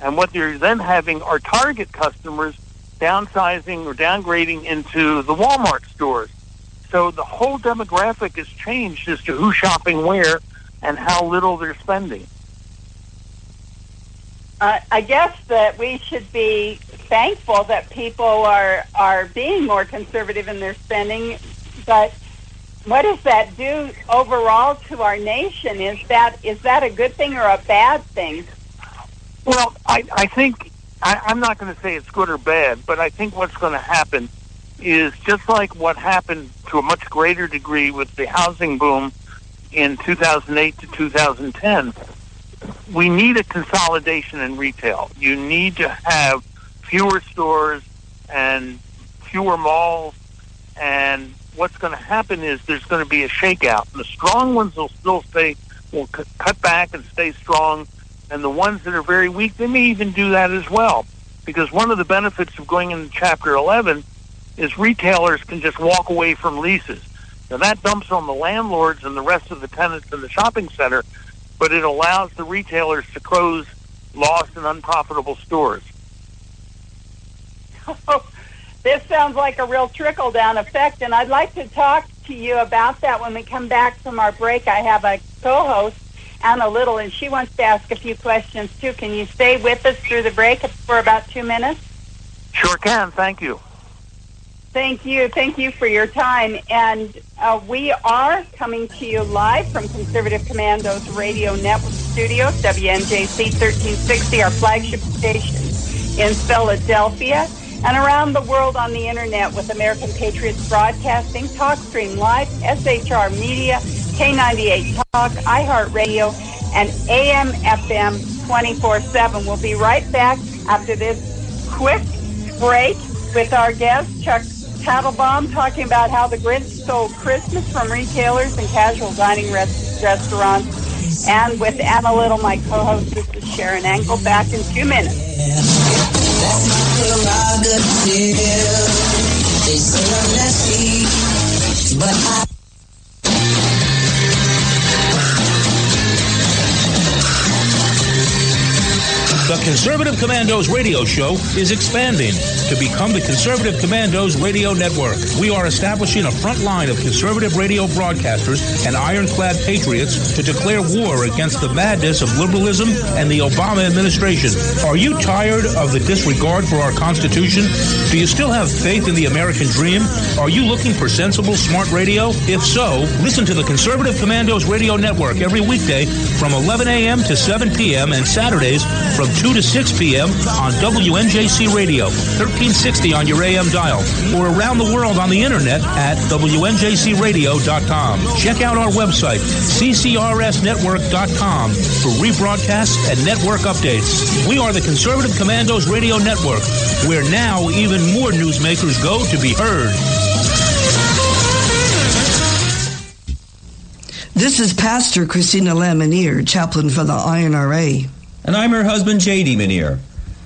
And what they're then having are Target customers downsizing or downgrading into the Walmart stores. So the whole demographic has changed as to who's shopping where and how little they're spending. I guess that we should be thankful that people are being more conservative in their spending, but what does that do overall to our nation? Is that a good thing or a bad thing? Well, I think, I'm not going to say it's good or bad, but I think what's going to happen is just like what happened to a much greater degree with the housing boom in 2008 to 2010. We need a consolidation in retail. You need to have fewer stores and fewer malls, and what's going to happen is there's going to be a shakeout. The strong ones will cut back and stay strong, and the ones that are very weak, they may even do that as well. Because one of the benefits of going into Chapter 11 is retailers can just walk away from leases. Now, that dumps on the landlords and the rest of the tenants in the shopping center, but it allows the retailers to close lost and unprofitable stores. This sounds like a real trickle-down effect, and I'd like to talk to you about that when we come back from our break. I have a co-host, Anna Little, and she wants to ask a few questions, too. Can you stay with us through the break for about 2 minutes? Sure can. Thank you. Thank you. Thank you for your time. And we are coming to you live from Conservative Commando's Radio Network Studios, WNJC 1360, our flagship station in Philadelphia, and around the world on the Internet with American Patriots Broadcasting, TalkStream Live, SHR Media, K98 Talk, iHeartRadio, and AM/FM 24/7. We'll be right back after this quick break with our guest, Chuck Tattlebaum, talking about how the Grinch stole Christmas from retailers and casual dining restaurants. And with Anna Little, my co-host, this is Sharon Angle, back in 2 minutes. That's my prerogative. They say I'm nasty, but I... The Conservative Commandos radio show is expanding to become the Conservative Commandos radio network. We are establishing a front line of conservative radio broadcasters and ironclad patriots to declare war against the madness of liberalism and the Obama administration. Are you tired of the disregard for our Constitution? Do you still have faith in the American dream? Are you looking for sensible, smart radio? If so, listen to the Conservative Commandos radio network every weekday from 11 a.m. to 7 p.m. and Saturdays from 2 to 6 p.m. on WNJC Radio, 1360 on your AM dial, or around the world on the Internet at WNJCradio.com. Check out our website, CCRSnetwork.com, for rebroadcasts and network updates. We are the Conservative Commandos Radio Network, where now even more newsmakers go to be heard. This is Pastor Christina Lamanier, chaplain for the INRA. And I'm her husband, J.D. Manier.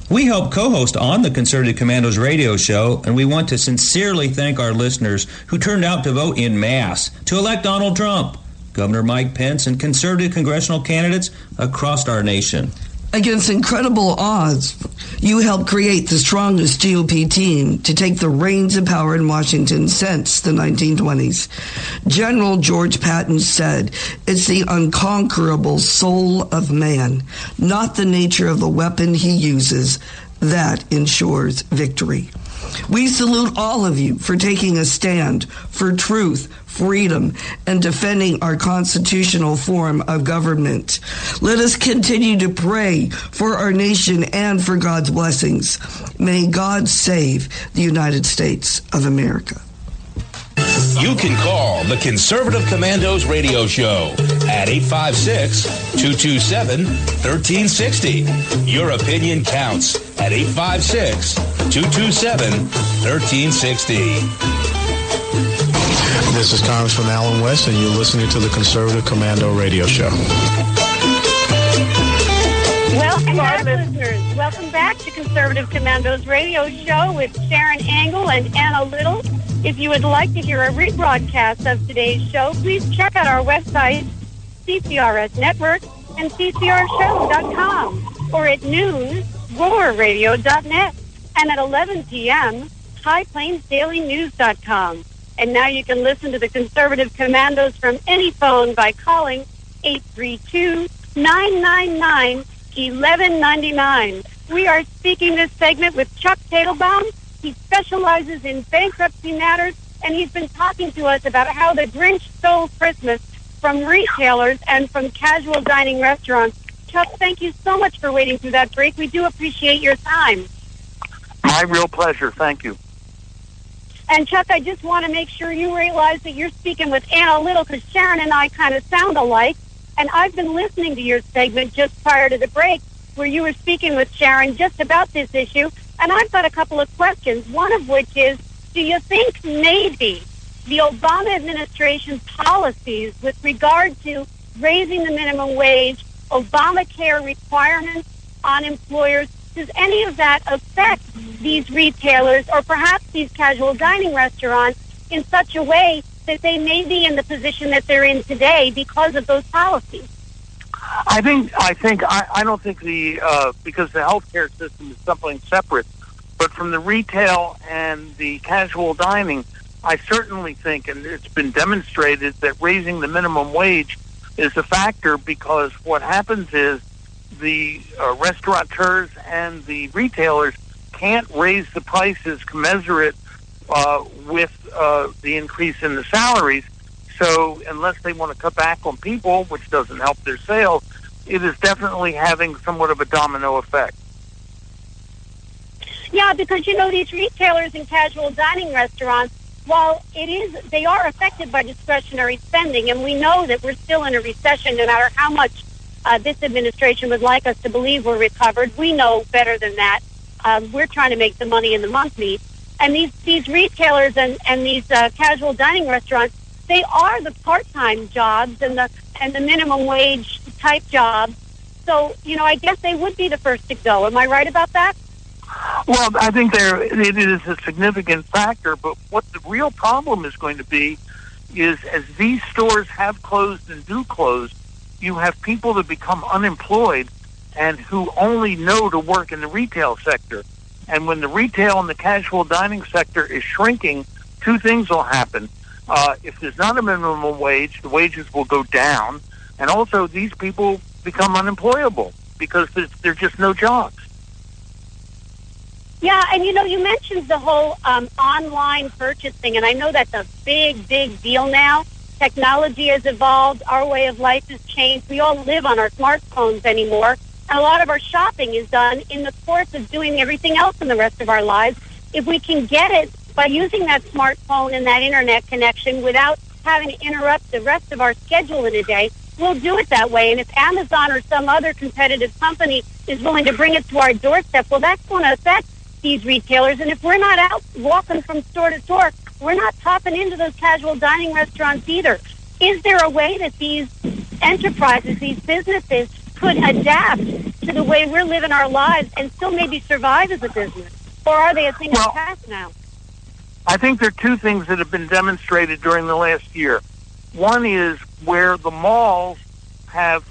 We help co-host on the Conservative Commandos radio show, and we want to sincerely thank our listeners who turned out to vote in mass to elect Donald Trump, Governor Mike Pence, and conservative congressional candidates across our nation. Against incredible odds, you helped create the strongest GOP team to take the reins of power in Washington since the 1920s. General George Patton said, "It's the unconquerable soul of man, not the nature of the weapon he uses, that ensures victory." We salute all of you for taking a stand for truth, freedom, and defending our constitutional form of government. Let us continue to pray for our nation and for God's blessings. May God save the United States of America. You can call the Conservative Commandos radio show at 856-227-1360. Your opinion counts at 856-227-1360. This is Congressman Alan West, and you're listening to the Conservative Commando radio show. Welcome back, listeners. Welcome back to Conservative Commandos radio show with Sharon Angle and Anna Little. If you would like to hear a rebroadcast of today's show, please check out our website, CCRS Network and CCRShow.com, or at noon, roarradio.net, and at 11 p.m., HighPlainsDailyNews.com. And now you can listen to the Conservative Commandos from any phone by calling 832-999-1199. We are speaking this segment with Chuck Tattlebaum. He specializes in bankruptcy matters, and he's been talking to us about how the Grinch stole Christmas from retailers and from casual dining restaurants. Chuck, thank you so much for waiting through that break. We do appreciate your time. My real pleasure. Thank you. And, Chuck, I just want to make sure you realize that you're speaking with Anna Little, because Sharon and I kind of sound alike. And I've been listening to your segment just prior to the break where you were speaking with Sharon just about this issue. And I've got a couple of questions, one of which is, do you think maybe the Obama administration's policies with regard to raising the minimum wage, Obamacare requirements on employers, does any of that affect these retailers or perhaps these casual dining restaurants in such a way that they may be in the position that they're in today because of those policies? I don't think because the healthcare system is something separate, but from the retail and the casual dining, I certainly think, and it's been demonstrated, that raising the minimum wage is a factor, because what happens is the restaurateurs and the retailers can't raise the prices commensurate with the increase in the salaries. So unless they want to cut back on people, which doesn't help their sales, it is definitely having somewhat of a domino effect. Yeah, because, these retailers and casual dining restaurants, while they are affected by discretionary spending, and we know that we're still in a recession no matter how much this administration would like us to believe we're recovered. We know better than that. We're trying to make the money in the monthly. And these retailers and these casual dining restaurants, they are the part-time jobs and the minimum wage type jobs. So, I guess they would be the first to go. Am I right about that? Well, I think it is a significant factor, but what the real problem is going to be is, as these stores have closed and do close, you have people that become unemployed and who only know to work in the retail sector. And when the retail and the casual dining sector is shrinking, two things will happen. If there's not a minimum wage, the wages will go down, and also these people become unemployable because there's just no jobs. Yeah, and you mentioned the whole online purchasing, and I know that's a big, big deal now. Technology has evolved. Our way of life has changed. We all live on our smartphones anymore, and a lot of our shopping is done in the course of doing everything else in the rest of our lives. If we can get it by using that smartphone and that internet connection without having to interrupt the rest of our schedule in a day, we'll do it that way. And if Amazon or some other competitive company is willing to bring it to our doorstep, well, that's going to affect these retailers. And if we're not out walking from store to store, we're not topping into those casual dining restaurants either. Is there a way that these enterprises, these businesses, could adapt to the way we're living our lives and still maybe survive as a business? Or are they a thing of the past now? I think there are two things that have been demonstrated during the last year. One is where the malls have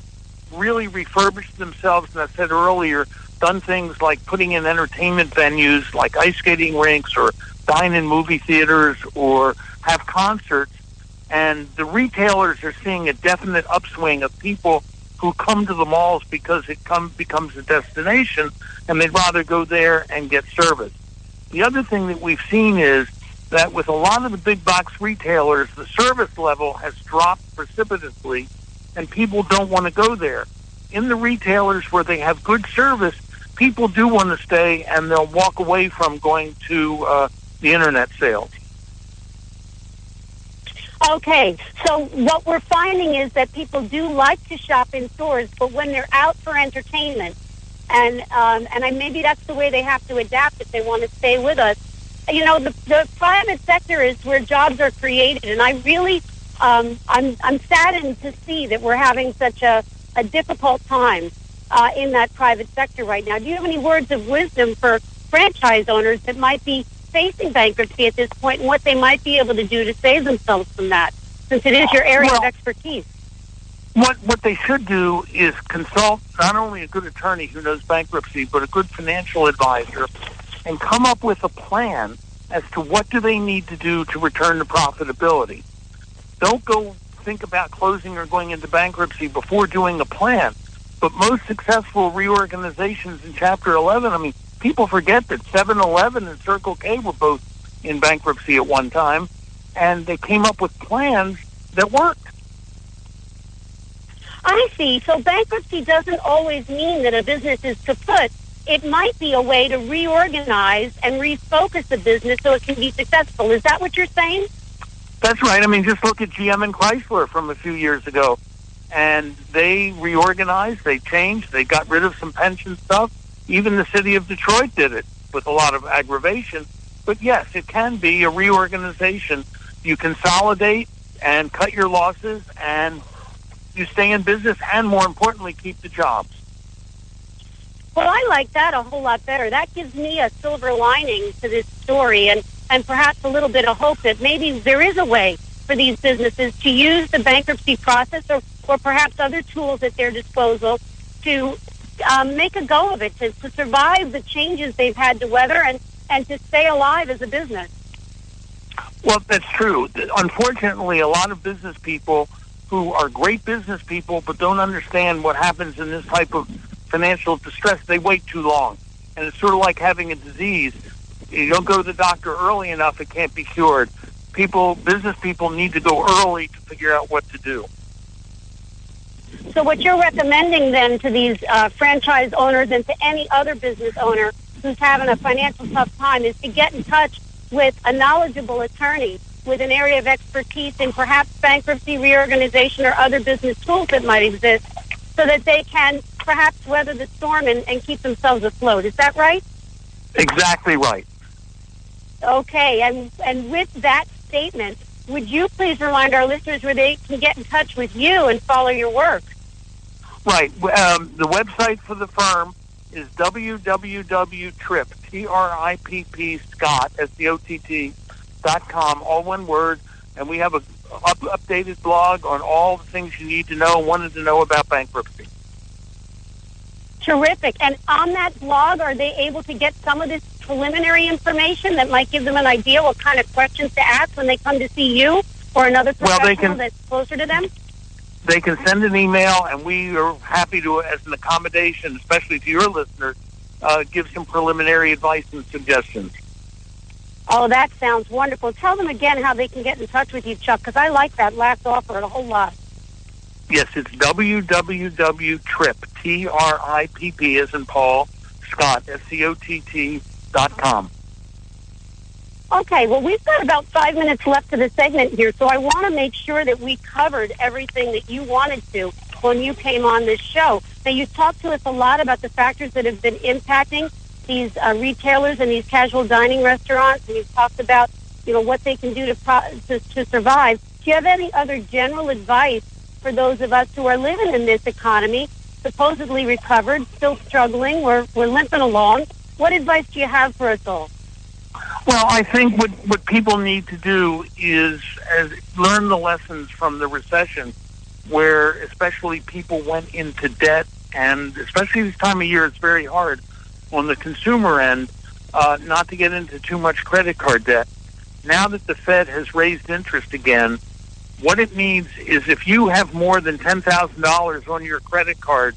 really refurbished themselves, and I said earlier, done things like putting in entertainment venues like ice skating rinks or dine-in movie theaters or have concerts. And the retailers are seeing a definite upswing of people who come to the malls because it becomes a destination, and they'd rather go there and get service. The other thing that we've seen is that with a lot of the big box retailers, the service level has dropped precipitously, and people don't want to go there. In the retailers where they have good service, people do want to stay, and they'll walk away from going to the internet sales. Okay, so what we're finding is that people do like to shop in stores, but when they're out for entertainment, and maybe that's the way they have to adapt if they want to stay with us. The private sector is where jobs are created, and I really, I'm saddened to see that we're having such a difficult time in that private sector right now. Do you have any words of wisdom for franchise owners that might be facing bankruptcy at this point, and what they might be able to do to save themselves from that, since it is your area of expertise? What they should do is consult not only a good attorney who knows bankruptcy, but a good financial advisor, and come up with a plan as to what do they need to do to return to profitability. Don't go think about closing or going into bankruptcy before doing a plan. But most successful reorganizations in Chapter 11, people forget that 7-Eleven and Circle K were both in bankruptcy at one time, and they came up with plans that worked. I see. So bankruptcy doesn't always mean that a business is kaput. It might be a way to reorganize and refocus the business so it can be successful. Is that what you're saying? That's right. Just look at GM and Chrysler from a few years ago. And they reorganized, they changed, they got rid of some pension stuff. Even the city of Detroit did it with a lot of aggravation. But yes, it can be a reorganization. You consolidate and cut your losses, and you stay in business, and more importantly, keep the jobs. Well, I like that a whole lot better. That gives me a silver lining to this story and perhaps a little bit of hope that maybe there is a way for these businesses to use the bankruptcy process or perhaps other tools at their disposal to make a go of it, to survive the changes they've had to weather and to stay alive as a business. Well, that's true. Unfortunately, a lot of business people who are great business people but don't understand what happens in this type of financial distress, they wait too long. And it's sort of like having a disease. You don't go to the doctor early enough, it can't be cured. Business people need to go early to figure out what to do. So what you're recommending then to these franchise owners and to any other business owner who's having a financial tough time is to get in touch with a knowledgeable attorney with an area of expertise in perhaps bankruptcy, reorganization, or other business tools that might exist so that they can perhaps weather the storm and keep themselves afloat. Is that right? Exactly right. Okay, and with that statement, would you please remind our listeners where they can get in touch with you and follow your work? Right. The website for the firm is www.tripp, T-R-I-P-P, Scott, SCOTT.com, all one word, and we have a updated blog on all the things you need to know, wanted to know about bankruptcy. Terrific. And on that blog, are they able to get some of this preliminary information that might give them an idea what kind of questions to ask when they come to see you or another professional that's closer to them? They can send an email, and we are happy to, as an accommodation, especially to your listeners, give some preliminary advice and suggestions. Oh, that sounds wonderful. Tell them again how they can get in touch with you, Chuck, because I like that last offer a whole lot. Yes, it's www.tripp, T-R-I-P-P, as in Paul, Scott, SCOTT.com. Okay, well, we've got about 5 minutes left of the segment here, so I want to make sure that we covered everything that you wanted to when you came on this show. Now, you talked to us a lot about the factors that have been impacting these retailers and these casual dining restaurants, and you've talked about, what they can do to survive. Do you have any other general advice for those of us who are living in this economy, supposedly recovered, still struggling, we're limping along? What advice do you have for us all? Well, I think what people need to do is learn the lessons from the recession, where especially people went into debt, and especially this time of year, it's very hard on the consumer end not to get into too much credit card debt. Now that the Fed has raised interest again, what it means is if you have more than $10,000 on your credit card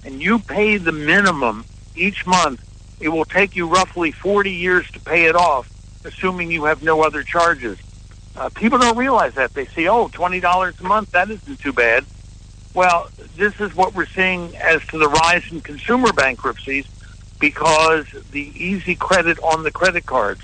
and you pay the minimum each month, it will take you roughly 40 years to pay it off, assuming you have no other charges. People don't realize that. They say, $20 a month, that isn't too bad. Well, this is what we're seeing as to the rise in consumer bankruptcies because the easy credit on the credit cards.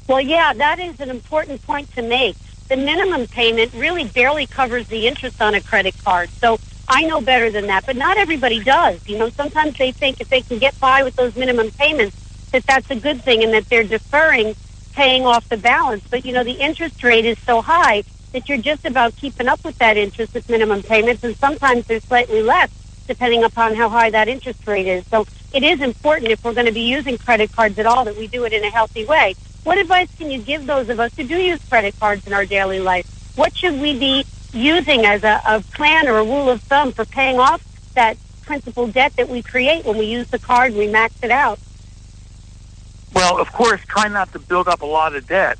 Well, yeah, that is an important point to make. The minimum payment really barely covers the interest on a credit card. So I know better than that, but not everybody does. Sometimes they think if they can get by with those minimum payments, that that's a good thing and that they're deferring paying off the balance. But, the interest rate is so high that you're just about keeping up with that interest with minimum payments, and sometimes there's slightly less, depending upon how high that interest rate is. So it is important, if we're going to be using credit cards at all, that we do it in a healthy way. What advice can you give those of us who do use credit cards in our daily life? What should we be using as a plan or a rule of thumb for paying off that principal debt that we create when we use the card and we max it out? Well, of course, try not to build up a lot of debt.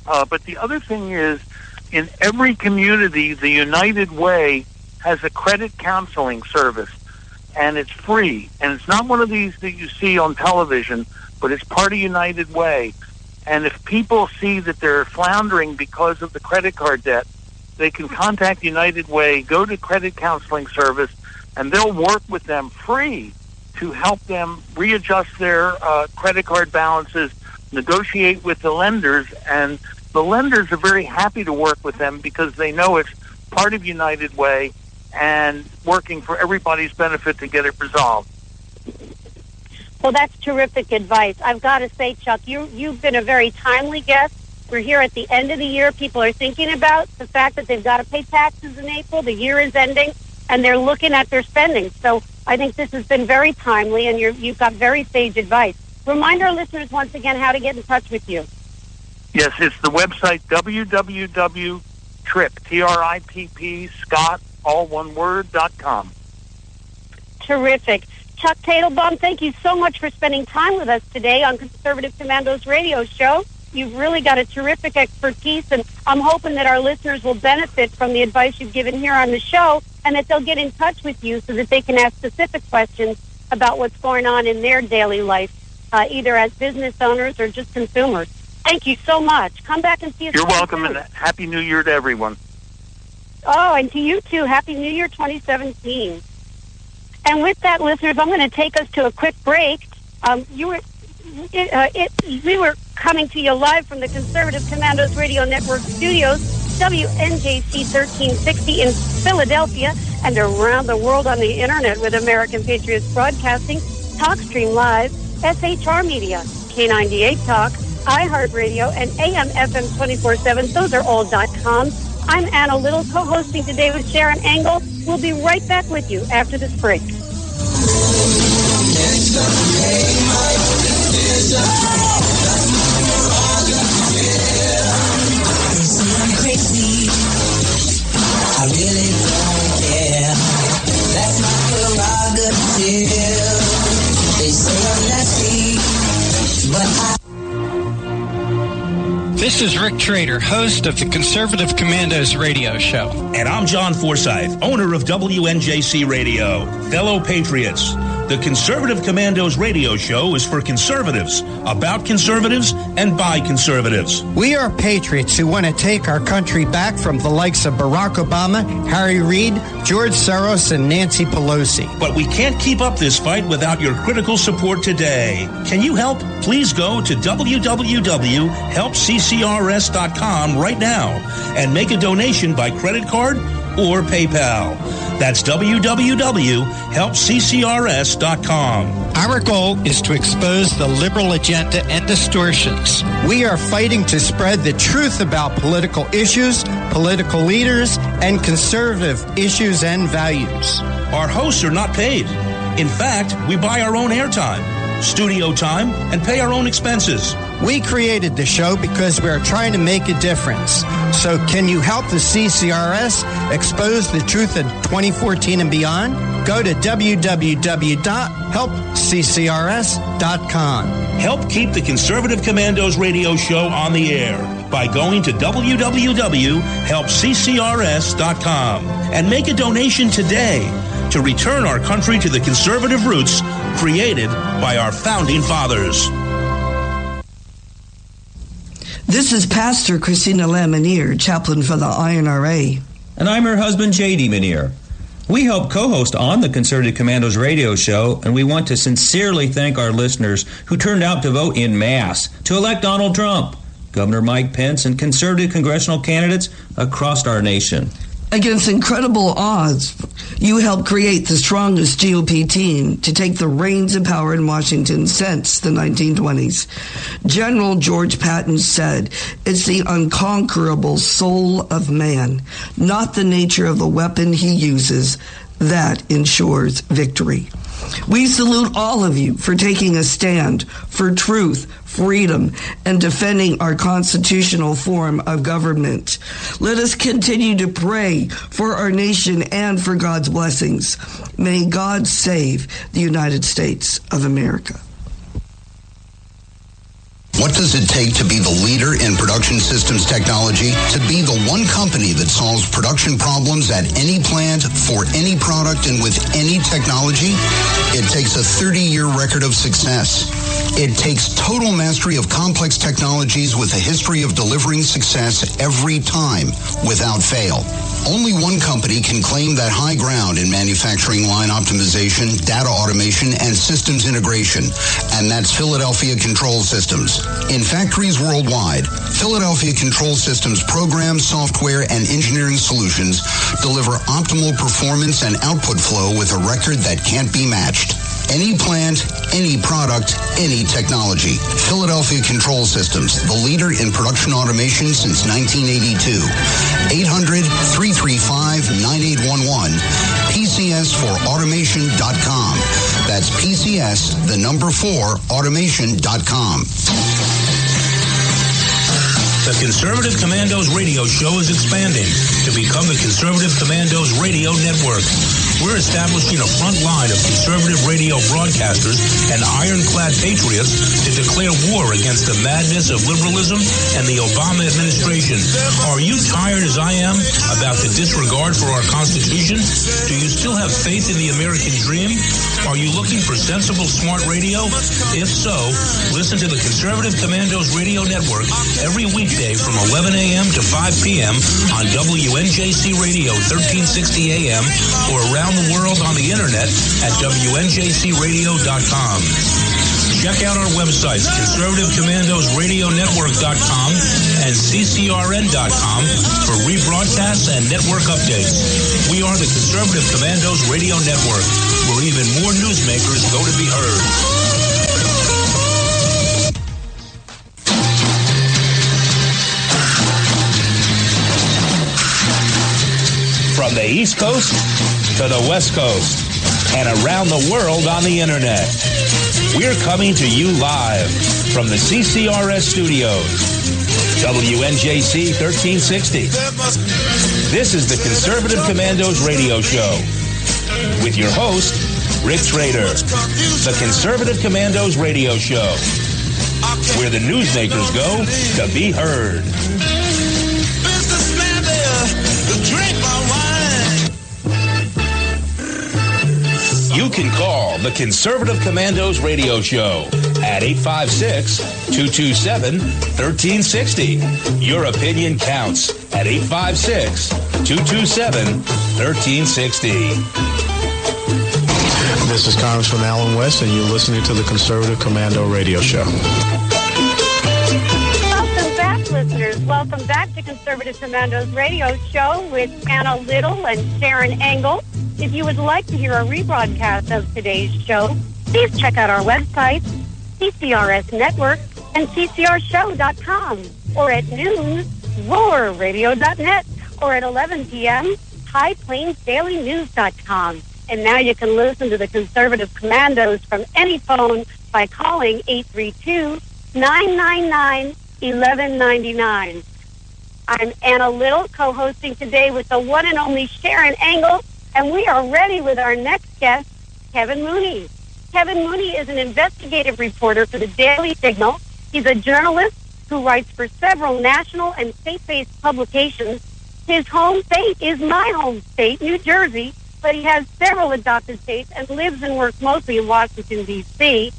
But the other thing is, in every community, the United Way has a credit counseling service, and it's free. And it's not one of these that you see on television, but it's part of United Way. And if people see that they're floundering because of the credit card debt, they can contact United Way, go to credit counseling service, and they'll work with them free to help them readjust their credit card balances, negotiate with the lenders, and the lenders are very happy to work with them because they know it's part of United Way and working for everybody's benefit to get it resolved. Well, that's terrific advice. I've got to say, Chuck, you've been a very timely guest. We're here at the end of the year. People are thinking about the fact that they've got to pay taxes in April. The year is ending. and they're looking at their spending. So I think this has been very timely, and you've got very sage advice. Remind our listeners once again how to get in touch with you. Yes, it's the website www.tripp, T-R-I-P-P, Scott, all one word, .com. Terrific. Chuck Tatelbaum, thank you so much for spending time with us today on Conservative Commando's radio show. You've really got a terrific expertise, and I'm hoping that our listeners will benefit from the advice you've given here on the show, and that they'll get in touch with you so that they can ask specific questions about what's going on in their daily life, either as business owners or just consumers. Thank you so much. Come back and see us. You're welcome, and Happy New Year to everyone. Oh, and to you too. Happy New Year 2017. And with that, listeners, I'm going to take us to a quick break. We were coming to you live from the Conservative Commandos Radio Network studios, WNJC 1360 in Philadelphia, and around the world on the internet with American Patriots Broadcasting, TalkStream Live, SHR Media, K98 Talk, iHeartRadio, and AM/FM 24/7. Those are all .com. I'm Anna Little, co-hosting today with Sharon Engel. We'll be right back with you after this break. Crazy. I really don't care. That's my prerogative. They say I'm nasty, but This is Rick Trader, host of the Conservative Commandos radio show. And I'm John Forsyth, owner of WNJC Radio. Fellow patriots, the Conservative Commandos radio show is for conservatives, about conservatives, and by conservatives. We are patriots who want to take our country back from the likes of Barack Obama, Harry Reid, George Soros, and Nancy Pelosi. But we can't keep up this fight without your critical support today. Can you help? Please go to www.helpccrs.com right now and make a donation by credit card or PayPal. That's www.helpccrs.com. Our goal is to expose the liberal agenda and distortions. We are fighting to spread the truth about political issues, political leaders, and conservative issues and values. Our hosts are not paid. In fact, we buy our own airtime, studio time, and pay our own expenses. We created the show because we are trying to make a difference. So can you help the CCRS expose the truth in 2014 and beyond? Go to www.helpccrs.com. Help keep the Conservative Commandos radio show on the air by going to www.helpccrs.com and make a donation today to return our country to the conservative roots created by our founding fathers. This is Pastor Christina Lamanier, chaplain for the INRA. And I'm her husband, J.D. Manier. We help co-host on the Conservative Commandos radio show, and we want to sincerely thank our listeners who turned out to vote in mass to elect Donald Trump, Governor Mike Pence, and conservative congressional candidates across our nation. Against incredible odds, you helped create the strongest GOP team to take the reins of power in Washington since the 1920s. General George Patton said, "It's the unconquerable soul of man, not the nature of the weapon he uses, that ensures victory." We salute all of you for taking a stand for truth, freedom, and defending our constitutional form of government. Let us continue to pray for our nation and for God's blessings. May God save the United States of America. What does it take to be the leader in production systems technology? To be the one company that solves production problems at any plant, for any product, and with any technology? It takes a 30-year record of success. It takes total mastery of complex technologies with a history of delivering success every time, without fail. Only one company can claim that high ground in manufacturing line optimization, data automation, and systems integration, and that's Philadelphia Control Systems. In factories worldwide, Philadelphia Control Systems programs, software, and engineering solutions deliver optimal performance and output flow with a record that can't be matched. any plant, any product, any technology. Philadelphia Control Systems, the leader in production automation since 1982. 800-335-9811. PCS4automation.com. That's PCS, the number 4, automation.com. The Conservative Commandos radio show is expanding to become the Conservative Commandos Radio Network. We're establishing a front line of conservative radio broadcasters and ironclad patriots to declare war against the madness of liberalism and the Obama administration. Are you tired, as I am, about the disregard for our Constitution? Do you still have faith in the American dream? Are you looking for sensible, smart radio? If so, listen to the Conservative Commandos Radio Network every weekday from 11 a.m. to 5 p.m. on WNJC Radio 1360 a.m. or around the world on the internet at WNJCradio.com. Check out our websites, ConservativeCommandosRadioNetwork.com and CCRN.com for rebroadcasts and network updates. We are the Conservative Commandos Radio Network, where even more newsmakers go to be heard. From the East Coast to the West Coast and around the world on the internet. We're coming to you live from the CCRS studios. WNJC 1360. This is the Conservative Commandos radio show with your host, Rick Trader. The Conservative Commandos radio show, where the newsmakers go to be heard. You can call the Conservative Commandos radio show at 856-227-1360. Your opinion counts at 856-227-1360. This is Congressman Alan West, and you're listening to the Conservative Commando radio show. Welcome back, listeners. Welcome back to Conservative Commandos radio show with Anna Little and Sharon Engel. If you would like to hear a rebroadcast of today's show, please check out our website, CCRS Network, and CCRShow.com, or at noon, RoarRadio.net, or at 11 p.m., HighPlainsDailyNews.com. And now you can listen to the Conservative Commandos from any phone by calling 832-999-1199. I'm Anna Little, co-hosting today with the one and only Sharon Engel, and we are ready with our next guest, Kevin Mooney. Kevin Mooney is an investigative reporter for the Daily Signal. He's a journalist who writes for several national and state-based publications. His home state is my home state, New Jersey, but he has several adopted states and lives and works mostly in Washington, D.C.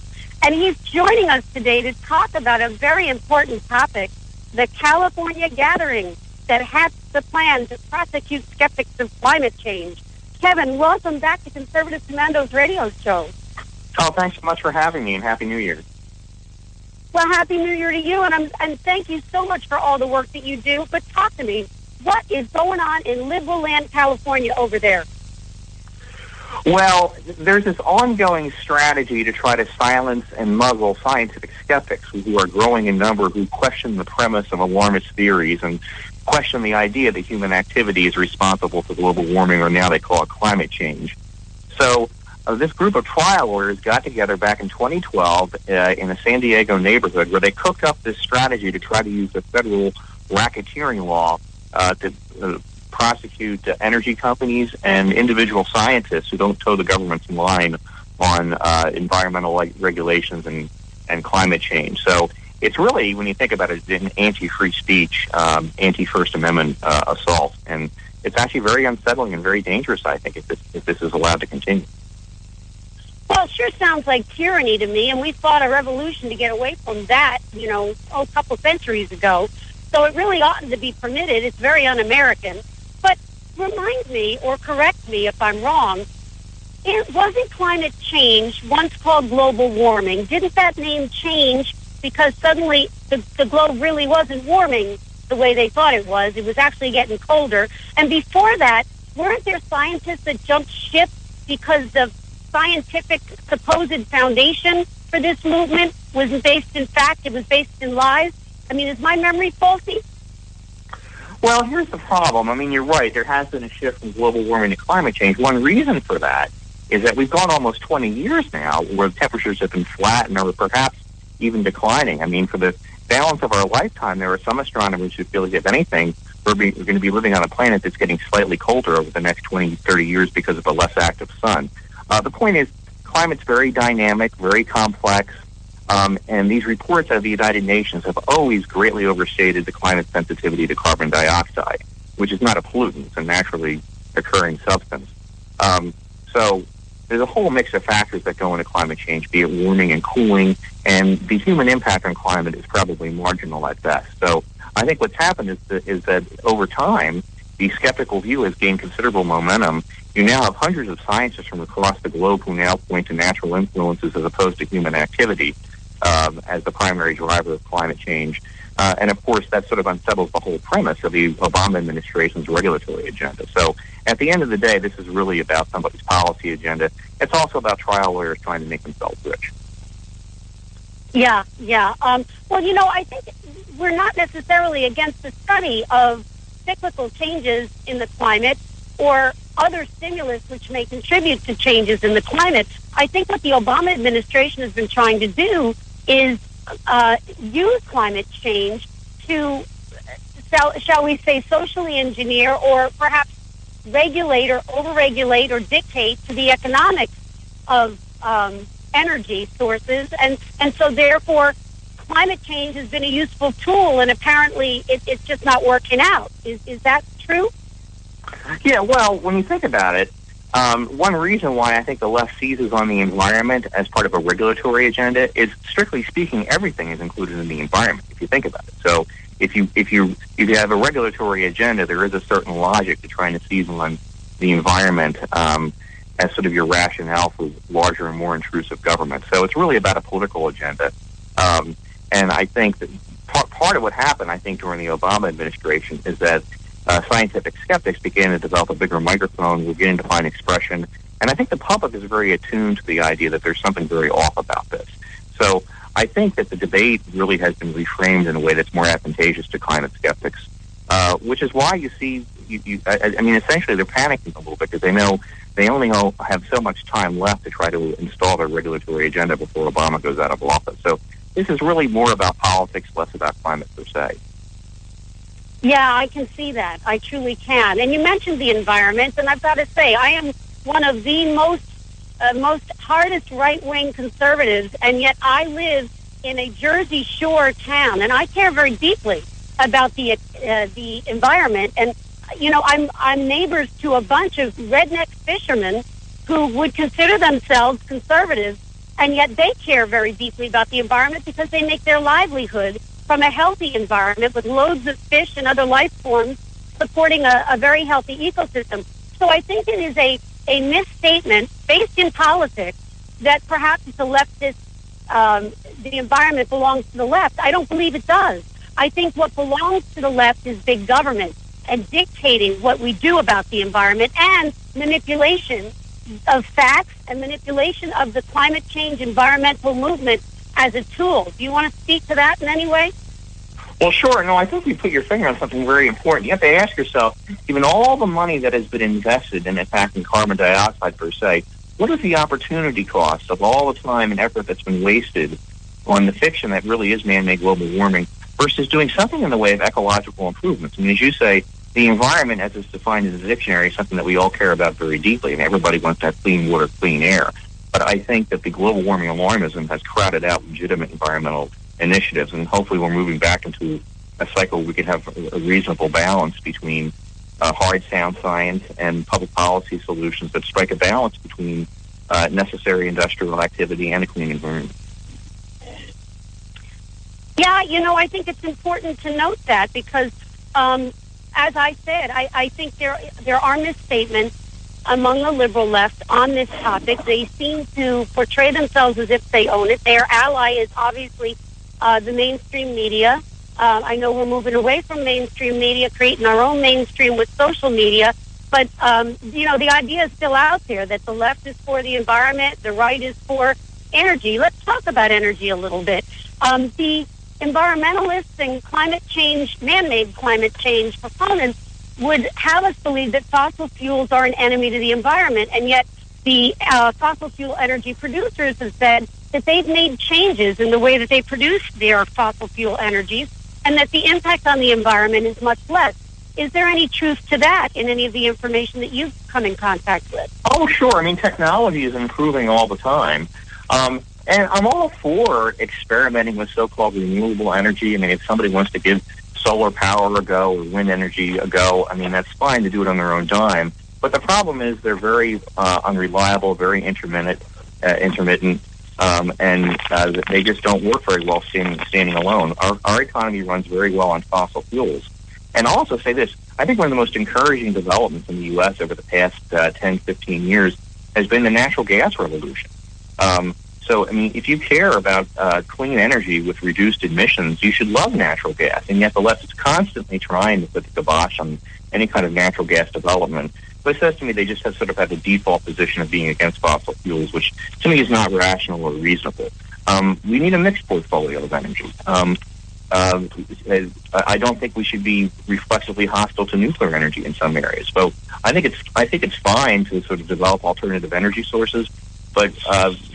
And he's joining us today to talk about a very important topic, the California gathering that hatched the plan to prosecute skeptics of climate change. Kevin, welcome back to Conservative Commandos radio show. Oh, thanks so much for having me, and Happy New Year. Well, Happy New Year to you, and thank you so much for all the work that you do. But talk to me. What is going on in liberal land, California, over there? Well, there's this ongoing strategy to try to silence and muzzle scientific skeptics who are growing in number, who question the premise of alarmist theories and question the idea that human activity is responsible for global warming, or now they call it climate change. So this group of trial lawyers got together back in 2012 in a San Diego neighborhood where they cooked up this strategy to try to use the federal racketeering law to prosecute energy companies and individual scientists who don't toe the government's line on environmental regulations and climate change. So it's really, when you think about it, an anti-free speech, anti-First Amendment assault. And it's actually very unsettling and very dangerous, I think, if this is allowed to continue. Well, it sure sounds like tyranny to me, and we fought a revolution to get away from that, a couple centuries ago. So it really oughtn't to be permitted. It's very un-American. But remind me, or correct me if I'm wrong, it wasn't climate change once called global warming? Didn't that name change because suddenly the globe really wasn't warming the way they thought it was? It was actually getting colder. And before that, weren't there scientists that jumped ship because of scientific supposed foundation for this movement was based in fact, it was based in lies? I mean, is my memory faulty? Well, here's the problem. I mean, you're right. There has been a shift from global warming to climate change. One reason for that is that we've gone almost 20 years now where temperatures have been flat and are perhaps even declining. I mean, for the balance of our lifetime, there are some astronomers who feel as if anything, we're going to be living on a planet that's getting slightly colder over the next 20, 30 years because of a less active sun. The point is, climate's very dynamic, very complex, and these reports out of the United Nations have always greatly overstated the climate sensitivity to carbon dioxide, which is not a pollutant, it's a naturally occurring substance. So there's a whole mix of factors that go into climate change, be it warming and cooling, and the human impact on climate is probably marginal at best. So I think what's happened is that over time, the skeptical view has gained considerable momentum. You now have hundreds of scientists from across the globe who now point to natural influences as opposed to human activity as the primary driver of climate change. And of course, that sort of unsettles the whole premise of the Obama administration's regulatory agenda. So at the end of the day, this is really about somebody's policy agenda. It's also about trial lawyers trying to make themselves rich. Yeah. Well, you know, I think we're not necessarily against the study of cyclical changes in the climate or other stimulus which may contribute to changes in the climate. I think what the Obama administration has been trying to do is use climate change to, shall we say, socially engineer or perhaps regulate or overregulate or dictate to the economics of energy sources. And so therefore, climate change has been a useful tool, and apparently it's just not working out. Is that true? Yeah, well, when you think about it, one reason why I think the left seizes on the environment as part of a regulatory agenda is, strictly speaking, everything is included in the environment, if you think about it. So if you have a regulatory agenda, there is a certain logic to trying to seize on the environment as sort of your rationale for larger and more intrusive government. So it's really about a political agenda. And I think that part of what happened, I think, during the Obama administration is that scientific skeptics began to develop a bigger microphone, beginning to find expression. And I think the public is very attuned to the idea that there's something very off about this. So I think that the debate really has been reframed in a way that's more advantageous to climate skeptics, which is why you see, I mean, essentially they're panicking a little bit because they know they only have so much time left to try to install their regulatory agenda before Obama goes out of office. So this is really more about politics, less about climate per se. Yeah, I can see that. I truly can. And you mentioned the environment, and I've got to say, I am one of the most hardest right-wing conservatives, and yet I live in a Jersey Shore town, and I care very deeply about the environment. And you know, I'm neighbors to a bunch of redneck fishermen who would consider themselves conservatives, and yet they care very deeply about the environment because they make their livelihood from a healthy environment with loads of fish and other life forms supporting a very healthy ecosystem. So I think it is a misstatement based in politics that perhaps it's a leftist, the environment belongs to the left. I don't believe it does. I think what belongs to the left is big government and dictating what we do about the environment and manipulation of facts and manipulation of the climate change environmental movement as a tool. Do you want to speak to that in any way? Well, sure. No, I think you put your finger on something very important. You have to ask yourself, given all the money that has been invested in attacking carbon dioxide per se, what is the opportunity cost of all the time and effort that's been wasted on the fiction that really is man-made global warming versus doing something in the way of ecological improvements? I mean, as you say, the environment, as it's defined in the dictionary, is something that we all care about very deeply, and everybody wants to have clean water, clean air. But I think that the global warming alarmism has crowded out legitimate environmental initiatives, and hopefully we're moving back into a cycle where we can have a reasonable balance between hard, sound science and public policy solutions that strike a balance between necessary industrial activity and a clean environment. Yeah, you know, I think it's important to note that because, as I said, I think there are misstatements among the liberal left on this topic. They seem to portray themselves as if they own it. Their ally is obviously the mainstream media. I know we're moving away from mainstream media, creating our own mainstream with social media. But, the idea is still out there that the left is for the environment, the right is for energy. Let's talk about energy a little bit. The environmentalists and climate change, man-made climate change proponents would have us believe that fossil fuels are an enemy to the environment, and yet the fossil fuel energy producers have said that they've made changes in the way that they produce their fossil fuel energies, and that the impact on the environment is much less. Is there any truth to that in any of the information that you've come in contact with? Oh, sure. I mean, technology is improving all the time. And I'm all for experimenting with so-called renewable energy. I mean, if somebody wants to give solar power a go or wind energy a go, I mean, that's fine to do it on their own dime. But the problem is they're very unreliable, very intermittent, and they just don't work very well standing alone. Our economy runs very well on fossil fuels. And I'll also say this, I think one of the most encouraging developments in the U.S. over the past 10, 15 years has been the natural gas revolution. So, I mean, if you care about clean energy with reduced emissions, you should love natural gas. And yet the left is constantly trying to put the kibosh on any kind of natural gas development. But it says to me they just have sort of had the default position of being against fossil fuels, which to me is not rational or reasonable. We need a mixed portfolio of energy. I don't think we should be reflexively hostile to nuclear energy in some areas. So I think it's fine to sort of develop alternative energy sources, but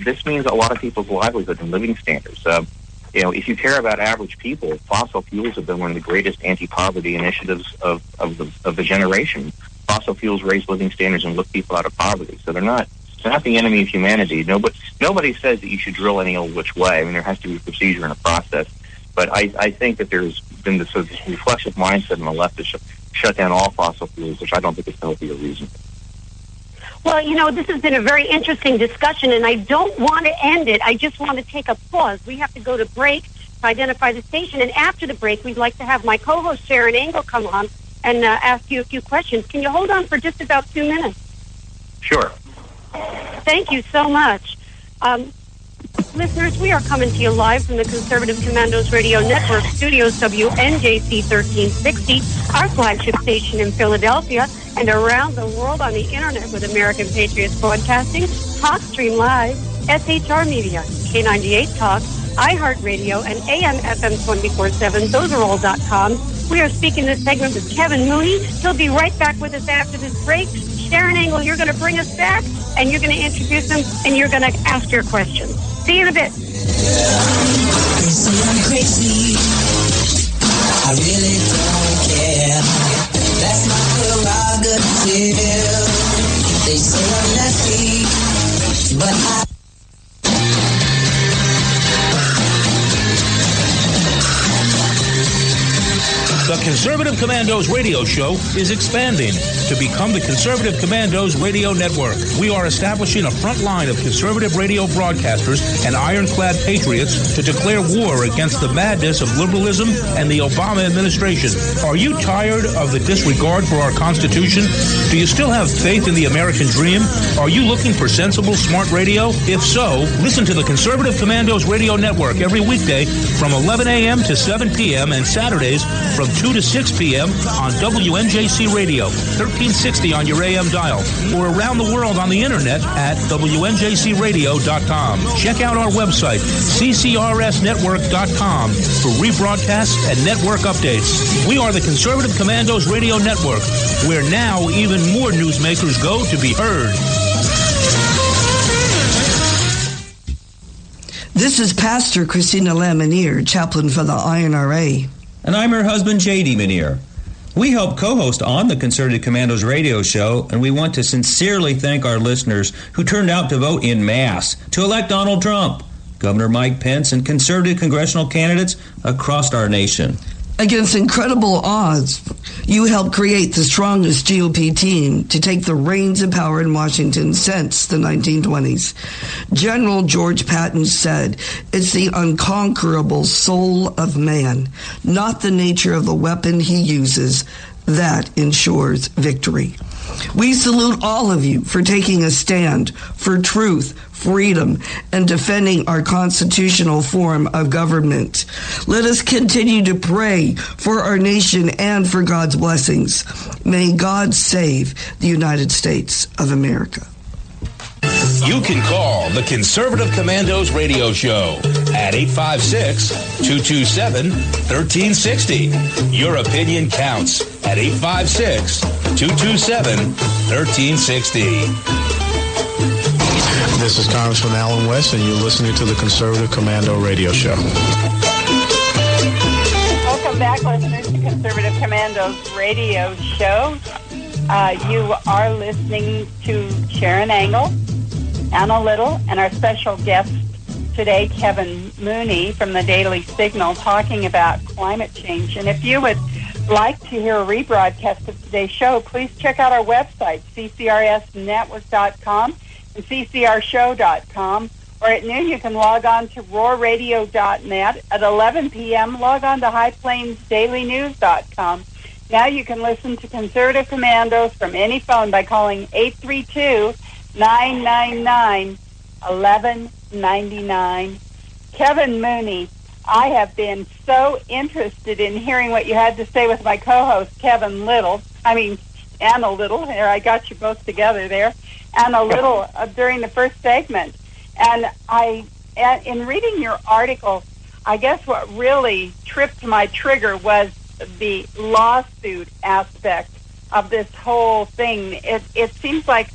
this means a lot of people's livelihood and living standards. If you care about average people, fossil fuels have been one of the greatest anti-poverty initiatives of the generation. Fossil fuels raise living standards and lift people out of poverty. So they're not the enemy of humanity. Nobody says that you should drill any old which way. I mean, there has to be a procedure and a process. But I think that there's been this sort of reflexive mindset on the left to shut down all fossil fuels, which I don't think is healthy or reasonable. Well, this has been a very interesting discussion, and I don't want to end it. I just want to take a pause. We have to go to break to identify the station, and after the break, we'd like to have my co-host Sharon Engel come on and ask you a few questions. Can you hold on for just about 2 minutes? Sure. Thank you so much. Listeners, we are coming to you live from the Conservative Commandos Radio Network studios, WNJC 1360, our flagship station in Philadelphia, and around the world on the internet with American Patriots Broadcasting, TalkStream Live, SHR Media, K98 Talk, iHeartRadio, and AM/FM 24/7. Those are all .coms. We are speaking this segment with Kevin Mooney. He'll be right back with us after this break. Sharon Engel, you're going to bring us back, and you're going to introduce him, and you're going to ask your questions. See you in a bit. They say I'm crazy. I really don't care. That's my prerogative. They say I'm nasty, but I... The Conservative Commandos radio show is expanding to become the Conservative Commandos Radio Network. We are establishing a front line of conservative radio broadcasters and ironclad patriots to declare war against the madness of liberalism and the Obama administration. Are you tired of the disregard for our Constitution? Do you still have faith in the American dream? Are you looking for sensible, smart radio? If so, listen to the Conservative Commandos Radio Network every weekday from 11 a.m. to 7 p.m. and Saturdays from 2 to 6 p.m. on WNJC Radio, 1360 on your AM dial, or around the world on the internet at WNJCradio.com. Check out our website, CCRSnetwork.com, for rebroadcasts and network updates. We are the Conservative Commandos Radio Network, where now even more newsmakers go to be heard. This is Pastor Christina Lamanier, chaplain for the INRA. And I'm her husband, J.D. Manier. We help co-host on the Conservative Commandos radio show, and we want to sincerely thank our listeners who turned out to vote in mass to elect Donald Trump, Governor Mike Pence, and conservative congressional candidates across our nation. Against incredible odds, you helped create the strongest GOP team to take the reins of power in Washington since the 1920s. General George Patton said, "It's the unconquerable soul of man, not the nature of the weapon he uses, that ensures victory." We salute all of you for taking a stand for truth, freedom, and defending our constitutional form of government. Let us continue to pray for our nation and for God's blessings. May God save the United States of America. You can call the Conservative Commandos radio show at 856-227-1360. Your opinion counts at 856-227-1360. This is Congressman Alan West, and you're listening to the Conservative Commando radio show. Welcome back, listeners, to Conservative Commando's radio show. You are listening to Sharon Angle, Anna Little, and our special guest today, Kevin Mooney from the Daily Signal, talking about climate change. And if you would like to hear a rebroadcast of today's show, please check out our website, ccrsnetwork.com and ccrshow.com. Or at noon, you can log on to roarradio.net. At 11 p.m., log on to highplainsdailynews.com. Now you can listen to Conservative Commandos from any phone by calling 832-999-1199. Kevin Mooney, I have been so interested in hearing what you had to say with my co-host, Anna Little. Here, I got you both together there. Anna Little during the first segment. And in reading your article, I guess what really tripped my trigger was the lawsuit aspect of this whole thing. It seems like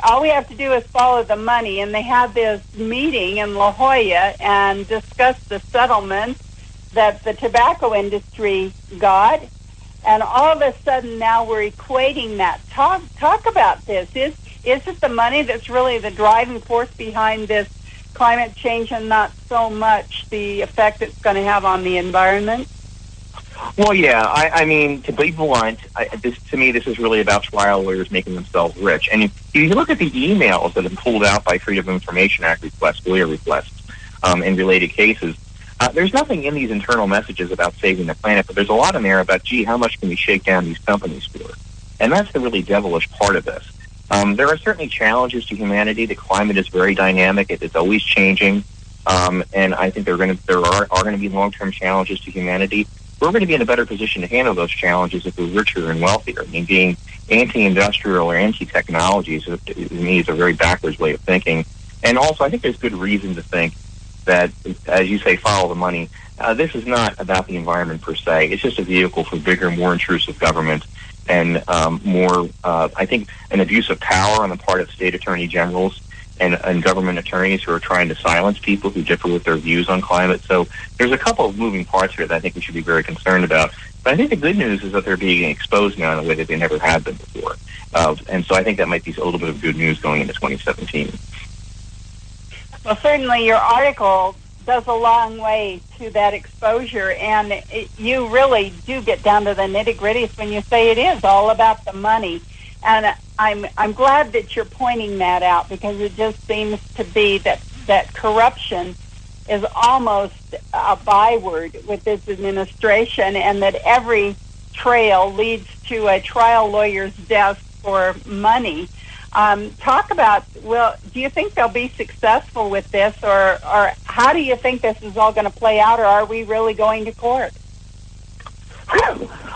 all we have to do is follow the money, and they had this meeting in La Jolla and discussed the settlement that the tobacco industry got, and all of a sudden now we're equating that. Talk about this. Is it the money that's really the driving force behind this climate change and not so much the effect it's going to have on the environment? Well, yeah. I mean, to be blunt, this is really about trial lawyers making themselves rich. And if you look at the emails that have been pulled out by Freedom of Information Act requests, FOIA requests, in related cases, there's nothing in these internal messages about saving the planet, but there's a lot in there about, gee, how much can we shake down these companies for? And that's the really devilish part of this. There are certainly challenges to humanity. The climate is very dynamic. It's always changing. And I think there are going to be long-term challenges to humanity. We're going to be in a better position to handle those challenges if we're richer and wealthier. I mean, being anti-industrial or anti-technology to me is a very backwards way of thinking. And also, I think there's good reason to think that, as you say, follow the money. This is not about the environment per se. It's just a vehicle for bigger, more intrusive government and more, I think, an abuse of power on the part of state attorney generals and government attorneys who are trying to silence people who differ with their views on climate. So there's a couple of moving parts here that I think we should be very concerned about. But I think the good news is that they're being exposed now in a way that they never had been before. And so I think that might be a little bit of good news going into 2017. Well, certainly your article does a long way to that exposure, and you really do get down to the nitty-gritties when you say it is all about the money. And I'm glad that you're pointing that out, because it just seems to be that corruption is almost a byword with this administration, and that every trail leads to a trial lawyer's desk for money. Talk about, well, do you think they'll be successful with this, or how do you think this is all going to play out, or are we really going to court?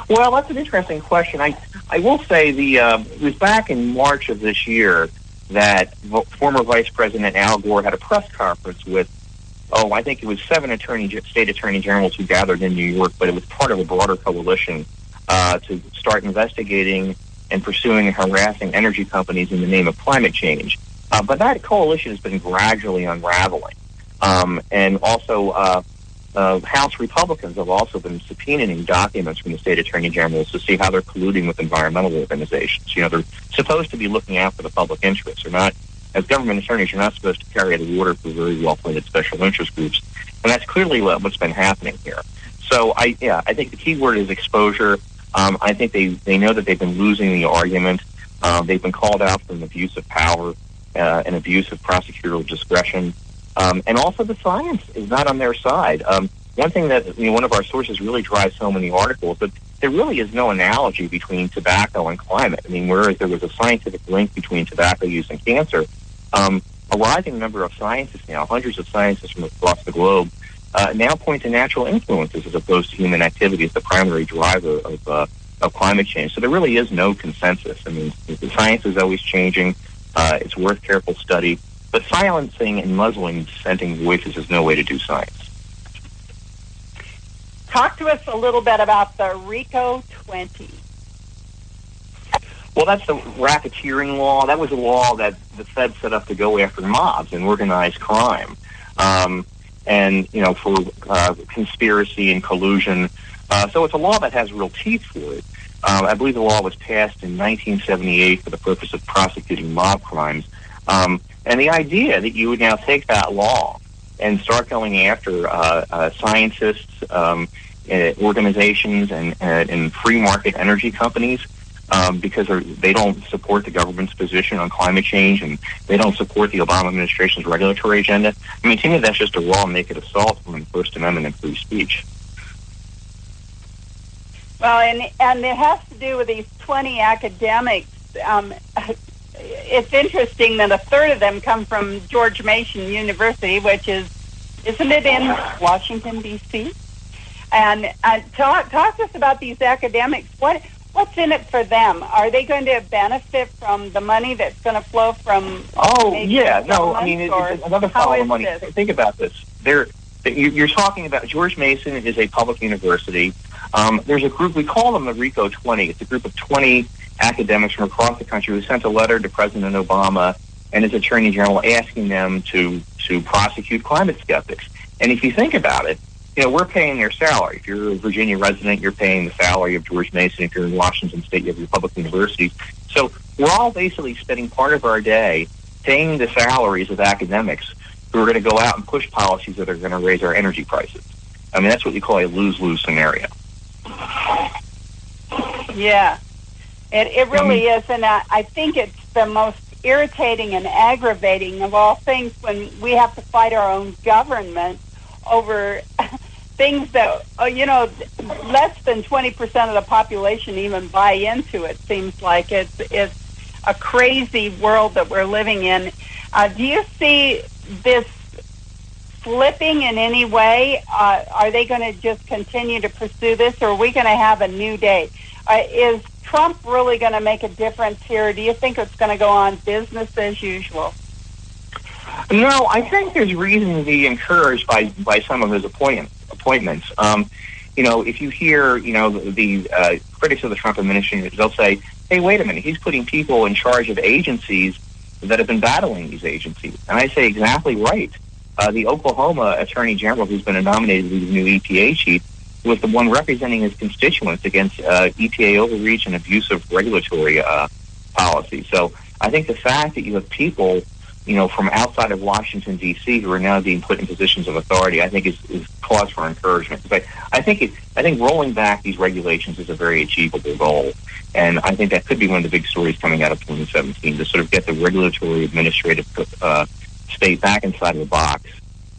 Well, that's an interesting question. I will say it was back in March of this year that former Vice President Al Gore had a press conference with, I think it was 7 state attorney generals who gathered in New York, but it was part of a broader coalition to start investigating and pursuing and harassing energy companies in the name of climate change. But that coalition has been gradually unraveling. And also, House Republicans have also been subpoenaing documents from the state attorney generals to see how they're colluding with environmental organizations. You know, they're supposed to be looking out for the public interest. They're not, as government attorneys, you're not supposed to carry the water for very well-funded special interest groups. And that's clearly what's been happening here. So I think the key word is exposure. I think they know that they've been losing the argument. They've been called out for an abuse of power, an abuse of prosecutorial discretion. And also the science is not on their side. One thing that one of our sources really drives home in the article is that there really is no analogy between tobacco and climate. I mean, whereas there was a scientific link between tobacco use and cancer, a rising number of scientists now, hundreds of scientists from across the globe, now point to natural influences as opposed to human activity as the primary driver of climate change. So there really is no consensus. I mean, the science is always changing. It's worth careful study. But silencing and muzzling dissenting voices is no way to do science. Talk to us a little bit about the RICO 20. Well, that's the racketeering law. That was a law that the Fed set up to go after mobs and organized crime, and for conspiracy and collusion. So it's a law that has real teeth for it. I believe the law was passed in 1978 for the purpose of prosecuting mob crimes. And the idea that you would now take that law and start going after scientists, organizations, and free market energy companies because they don't support the government's position on climate change and they don't support the Obama administration's regulatory agenda. I mean, to me, that's just a raw, naked assault on the First Amendment and free speech. Well, and it has to do with these 20 academics. It's interesting that a third of them come from George Mason University, which isn't it in Washington, D.C.? And talk to us about these academics. What's in it for them? Are they going to benefit from the money that's going to flow from? Oh, yeah. No, I mean, it's another follow of money. This? Think about this. You're talking about George Mason is a public university. There's a group, we call them the RICO 20. It's a group of 20 academics from across the country who sent a letter to President Obama and his Attorney General asking them to prosecute climate skeptics. And if you think about it, we're paying their salary. If you're a Virginia resident, you're paying the salary of George Mason. If you're in Washington State, you have your public universities. So we're all basically spending part of our day paying the salaries of academics who are going to go out and push policies that are going to raise our energy prices. I mean, that's what you call a lose-lose scenario. Yeah, it really is, and I think it's the most irritating and aggravating of all things when we have to fight our own government over things that, less than 20% of the population even buy into. It seems like it's a crazy world that we're living in. Do you see this flipping in any way? Are they going to just continue to pursue this, or are we going to have a new day? Is Trump really going to make a difference here? Do you think it's going to go on business as usual? No, I think there's reason to be encouraged by some of his appointments. If you hear, the critics of the Trump administration, they'll say, hey, wait a minute, he's putting people in charge of agencies that have been battling these agencies. And I say exactly right. The Oklahoma Attorney General, who's been nominated as the new EPA chief, was the one representing his constituents against EPA overreach and abusive regulatory policy. So I think the fact that you have people, from outside of Washington, D.C., who are now being put in positions of authority, I think is cause for encouragement. But I think rolling back these regulations is a very achievable goal. And I think that could be one of the big stories coming out of 2017, to sort of get the regulatory administrative state back inside of the box,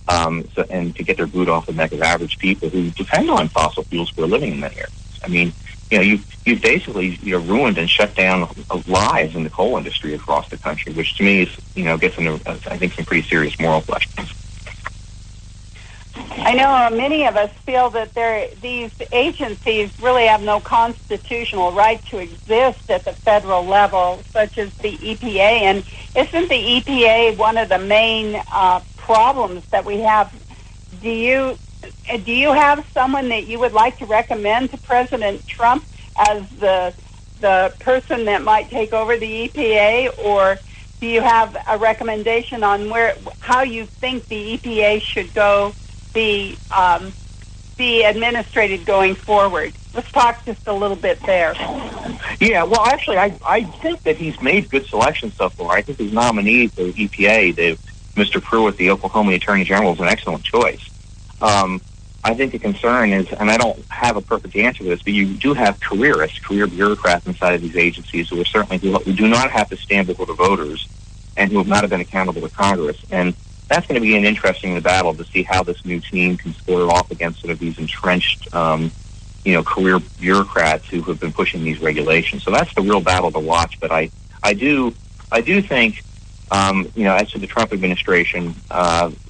and to get their boot off the neck of average people who depend on fossil fuels for a living in many areas. I mean, you've basically ruined and shut down lives in the coal industry across the country, which to me is gets into I think some pretty serious moral questions. I know many of us feel that these agencies really have no constitutional right to exist at the federal level, such as the EPA. And isn't the EPA one of the main problems that we have? Do you have someone that you would like to recommend to President Trump as the person that might take over the EPA, or do you have a recommendation on how you think the EPA should be administrated going forward? Let's talk just a little bit there. Yeah, well, actually, I think that he's made good selections so far. I think his nominee for EPA, Mr. Pruitt, the Oklahoma Attorney General, is an excellent choice. I think the concern is, and I don't have a perfect answer to this, but you do have career bureaucrats inside of these agencies who are certainly who do not have to stand before the voters and who have not been accountable to Congress. And that's going to be an interesting battle to see how this new team can square off against sort of these entrenched, career bureaucrats who have been pushing these regulations. So that's the real battle to watch. But I do think, as to the Trump administration,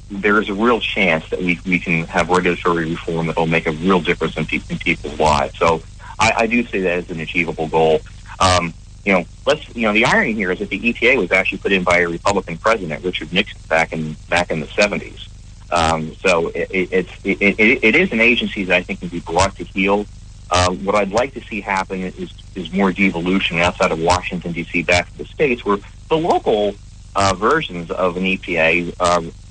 there is a real chance that we can have regulatory reform that will make a real difference in people's lives. So I do see that as an achievable goal. The irony here is that the EPA was actually put in by a Republican president, Richard Nixon, back in the 70s. So it is an agency that I think can be brought to heel. What I'd like to see happen is more devolution outside of Washington, D.C., back to the states, where the local versions of an EPA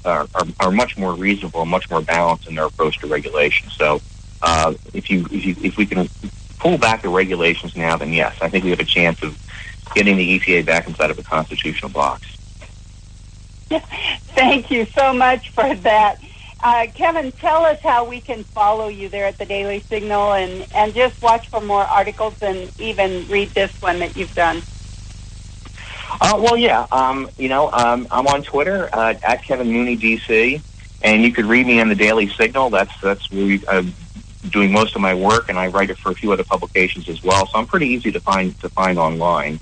are much more reasonable and much more balanced in their approach to regulation. So if we can pull back the regulations now, then yes, I think we have a chance of getting the EPA back inside of a constitutional box. Thank you so much for that. Kevin, tell us how we can follow you there at the Daily Signal and just watch for more articles and even read this one that you've done. I'm on Twitter at Kevin Mooney DC, and you could read me on the Daily Signal. That's where I'm doing most of my work, and I write it for a few other publications as well. So I'm pretty easy to find online.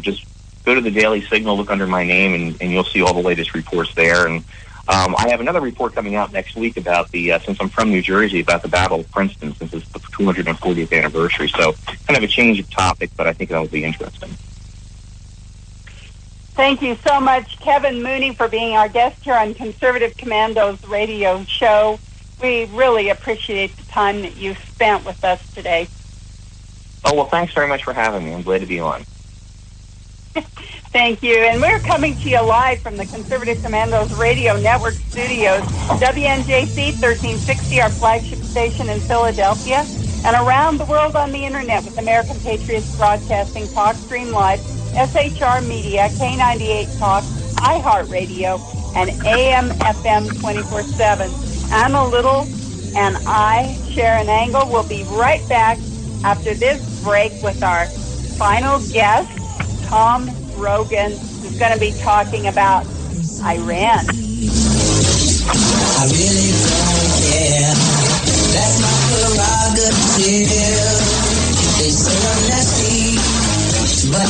Just go to the Daily Signal, look under my name, and you'll see all the latest reports there. And I have another report coming out next week about since I'm from New Jersey, about the Battle of Princeton, since it's the 240th anniversary. So kind of a change of topic, but I think that will be interesting. Thank you so much, Kevin Mooney, for being our guest here on Conservative Commando's radio show. We really appreciate the time that you spent with us today. Oh, well, thanks very much for having me. I'm glad to be on. Thank you. And we're coming to you live from the Conservative Commandos Radio Network studios, WNJC 1360, our flagship station in Philadelphia, and around the world on the Internet with American Patriots Broadcasting, TalkStream Live, SHR Media, K98 Talk, iHeartRadio, and AM/FM 24/7. Anna Little and I, Sharon Angle, will be right back after this break with our final guest, Tom Rogan, who's going to be talking about Iran. I really don't care. That's my prerogative. They say I'm nasty, but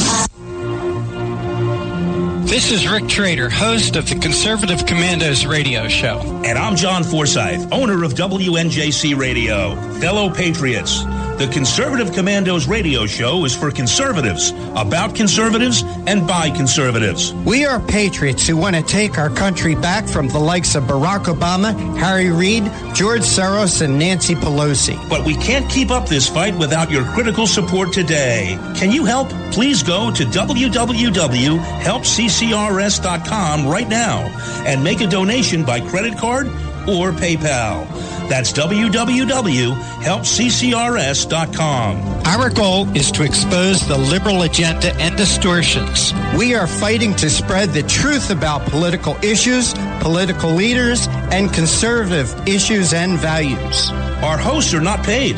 This is Rick Trader, host of the Conservative Commandos radio show. And I'm John Forsyth, owner of WNJC Radio. Fellow patriots, the Conservative Commandos radio show is for conservatives, about conservatives, and by conservatives. We are patriots who want to take our country back from the likes of Barack Obama, Harry Reid, George Soros, and Nancy Pelosi. But we can't keep up this fight without your critical support today. Can you help? Please go to www.helpccrs.com right now and make a donation by credit card or PayPal. That's www.helpccrs.com. Our goal is to expose the liberal agenda and distortions. We are fighting to spread the truth about political issues, political leaders, and conservative issues and values. Our hosts are not paid.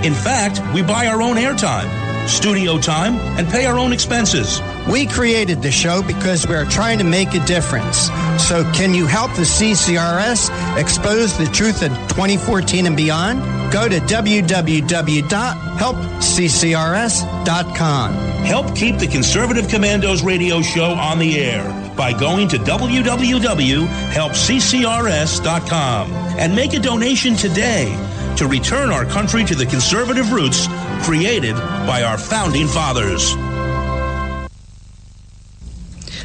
In fact, we buy our own airtime, studio time, and pay our own expenses. We created the show because we are trying to make a difference. So can you help the CCRS expose the truth in 2014 and beyond? Go to www.helpccrs.com. Help keep the Conservative Commandos radio show on the air by going to www.helpccrs.com and make a donation today to return our country to the conservative roots created by our founding fathers.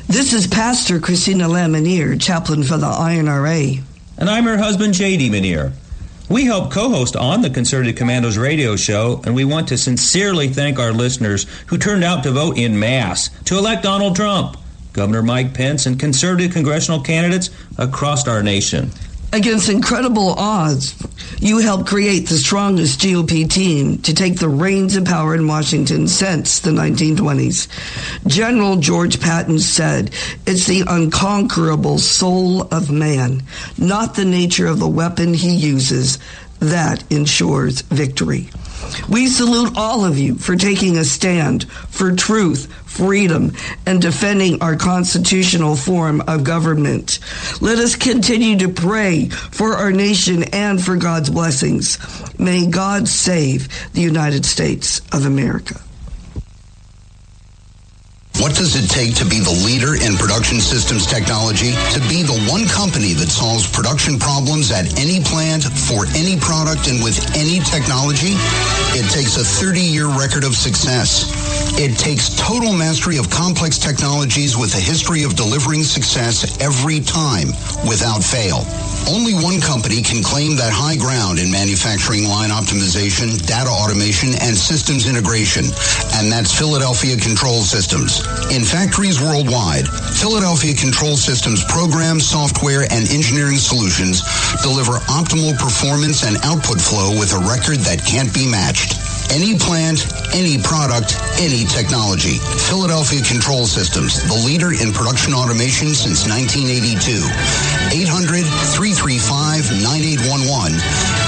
This is Pastor Christina Lamanier, chaplain for the INRA. And I'm her husband, J.D. Manier. We help co-host on the Conservative Commandos radio show, and we want to sincerely thank our listeners who turned out to vote in mass to elect Donald Trump, Governor Mike Pence, and conservative congressional candidates across our nation. Against incredible odds, you helped create the strongest GOP team to take the reins of power in Washington since the 1920s. General George Patton said, "It's the unconquerable soul of man, not the nature of the weapon he uses, that ensures victory." We salute all of you for taking a stand for truth, freedom, and defending our constitutional form of government. Let us continue to pray for our nation and for God's blessings. May God save the United States of America. What does it take to be the leader in production systems technology? To be the one company that solves production problems at any plant, for any product, and with any technology? It takes a 30-year record of success. It takes total mastery of complex technologies with a history of delivering success every time, without fail. Only one company can claim that high ground in manufacturing line optimization, data automation, and systems integration, and that's Philadelphia Control Systems. In factories worldwide, Philadelphia Control Systems programs, software, and engineering solutions deliver optimal performance and output flow with a record that can't be matched. Any plant, any product, any technology. Philadelphia Control Systems, the leader in production automation since 1982. 800-335-9811.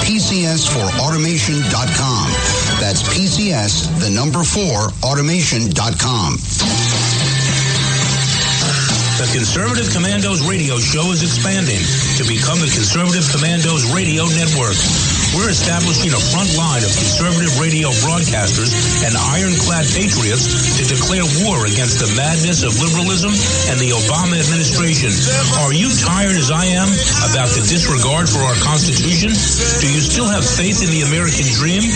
PCS4automation.com. That's PCS, the number 4, automation.com. The Conservative Commandos radio show is expanding to become the Conservative Commandos radio network. We're establishing a front line of conservative radio broadcasters and ironclad patriots to declare war against the madness of liberalism and the Obama administration. Are you tired as I am about the disregard for our Constitution? Do you still have faith in the American dream?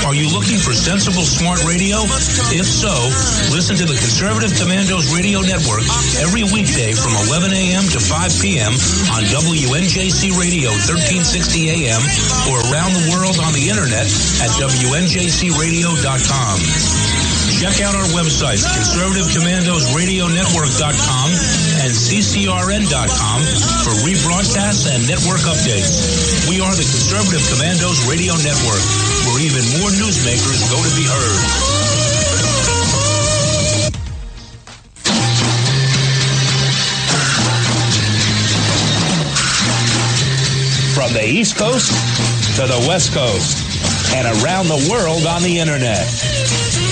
Are you looking for sensible, smart radio? If so, listen to the Conservative Commandos radio network every weekday from 11 a.m. to 5 p.m. on WNJC Radio 1360 a.m. or around the world on the internet at WNJCradio.com. Check out our websites, ConservativeCommandosRadioNetwork.com and CCRN.com for rebroadcasts and network updates. We are the Conservative Commandos Radio Network, where even more newsmakers go to be heard. From the East Coast to the West Coast and around the world on the internet.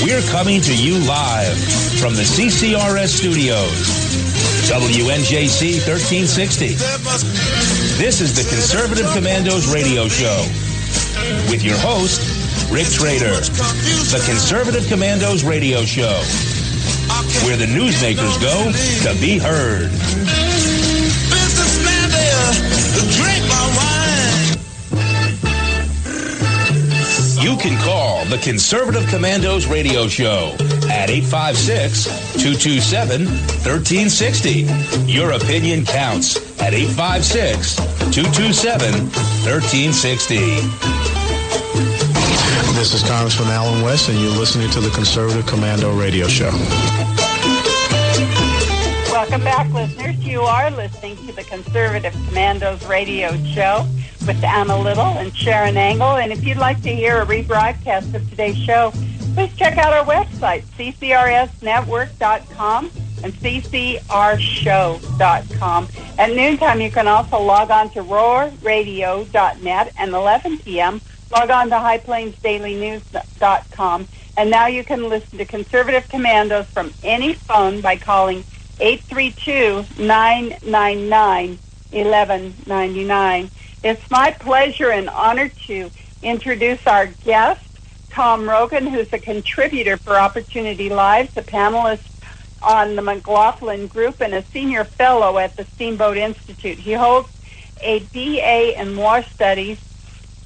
We're coming to you live from the CCRS studios. WNJC 1360. This is the Conservative Commandos radio show with your host, Rick Trader. The Conservative Commandos radio show, where the newsmakers go to be heard. Businessman there, drink my wine. You can call the Conservative Commandos radio show at 856-227-1360. Your opinion counts at 856-227-1360. This is Congressman Alan West, and you're listening to the Conservative Commando radio show. Welcome back, listeners. You are listening to the Conservative Commandos radio show with Anna Little and Sharon Angle. And if you'd like to hear a rebroadcast of today's show, please check out our website, ccrsnetwork.com and ccrshow.com. At noontime, you can also log on to roarradio.net, and 11 p.m., log on to highplainsdailynews.com. And now you can listen to Conservative Commandos from any phone by calling 832-999-1199. It's my pleasure and honor to introduce our guest, Tom Rogan, who's a contributor for Opportunity Lives, a panelist on the McLaughlin Group, and a senior fellow at the Steamboat Institute. He holds a BA in War Studies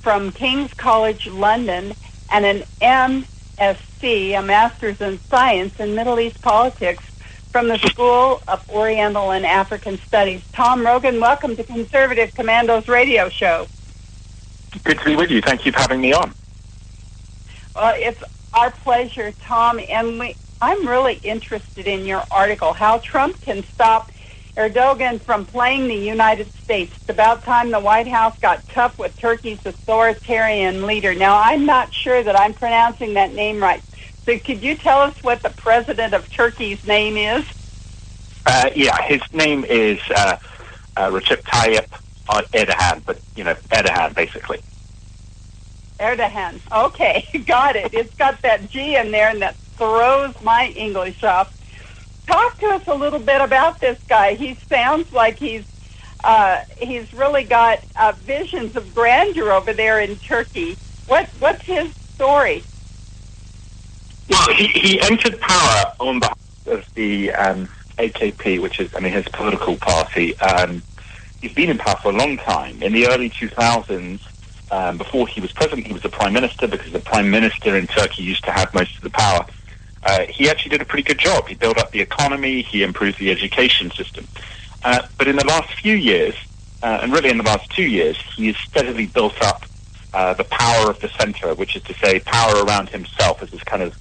from King's College London and an MSc, a Master's in Science in Middle East Politics, from the School of Oriental and African Studies. Tom Rogan, welcome to Conservative Commandos radio show. Good to be with you. Thank you for having me on. Well, it's our pleasure, Tom, and I'm really interested in your article, How Trump Can Stop Erdogan from Playing the United States. It's about time the White House got tough with Turkey's authoritarian leader. Now, I'm not sure that I'm pronouncing that name right. So could you tell us what the president of Turkey's name is? Yeah, his name is Recep Tayyip Erdogan, but, Erdogan, basically. Erdogan. Okay, got it. It's got that G in there, and that throws my English off. Talk to us a little bit about this guy. He sounds like he's really got visions of grandeur over there in Turkey. What's his story? Well, he entered power on behalf of the AKP, which is, his political party. He's been in power for a long time. In the early 2000s, before he was president, he was the prime minister, because the prime minister in Turkey used to have most of the power. He actually did a pretty good job. He built up the economy, he improved the education system. But in the last few years, and really in the last 2 years, he has steadily built up the power of the center, which is to say power around himself as this kind of,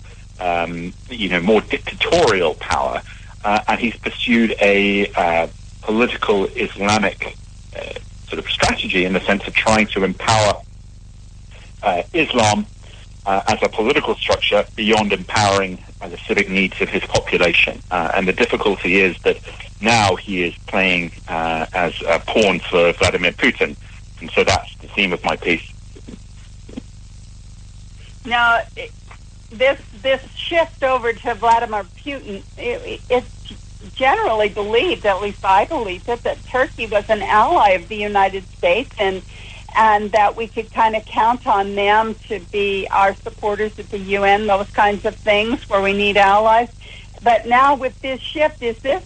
more dictatorial power. And he's pursued a political Islamic sort of strategy in the sense of trying to empower Islam as a political structure beyond empowering the civic needs of his population. And the difficulty is that now he is playing as a pawn for Vladimir Putin. And so that's the theme of my piece. Now, this shift over to Vladimir Putin, it's generally believed, at least I believed it, that Turkey was an ally of the United States, and that we could kind of count on them to be our supporters at the UN, those kinds of things where we need allies. But now with this shift, is this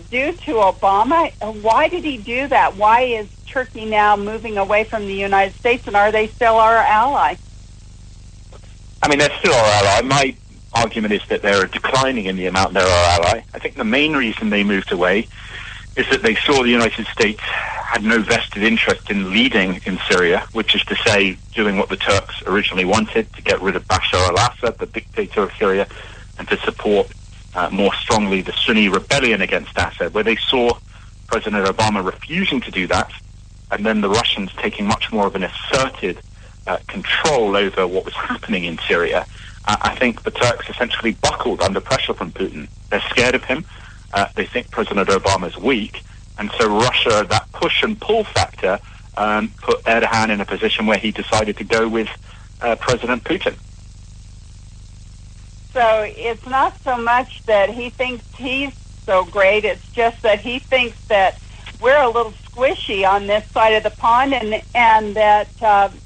due to Obama? Why did he do that? Why is Turkey now moving away from the United States, and are they still our ally? They're still our ally. My argument is that they're declining in the amount they're our ally. I think the main reason they moved away is that they saw the United States had no vested interest in leading in Syria, which is to say doing what the Turks originally wanted, to get rid of Bashar al-Assad, the dictator of Syria, and to support more strongly the Sunni rebellion against Assad, where they saw President Obama refusing to do that, and then the Russians taking much more of an asserted control over what was happening in Syria. I think the Turks essentially buckled under pressure from Putin. They're scared of him. They think President Obama's weak. And so Russia, that push and pull factor, put Erdogan in a position where he decided to go with President Putin. So it's not so much that he thinks he's so great, it's just that he thinks that we're a little squishy on this side of the pond, and that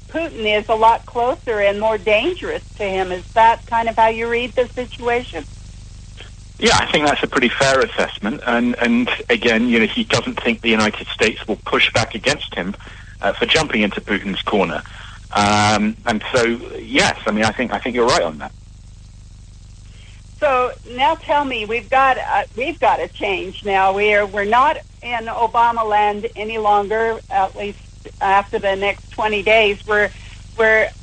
Putin is a lot closer and more dangerous to him. Is that kind of how you read the situation? Yeah, I think that's a pretty fair assessment. And again, he doesn't think the United States will push back against him for jumping into Putin's corner. And so, yes, I think you're right on that. So now tell me, we've got a change now. We're not in Obama land any longer, at least after the next 20 days. Where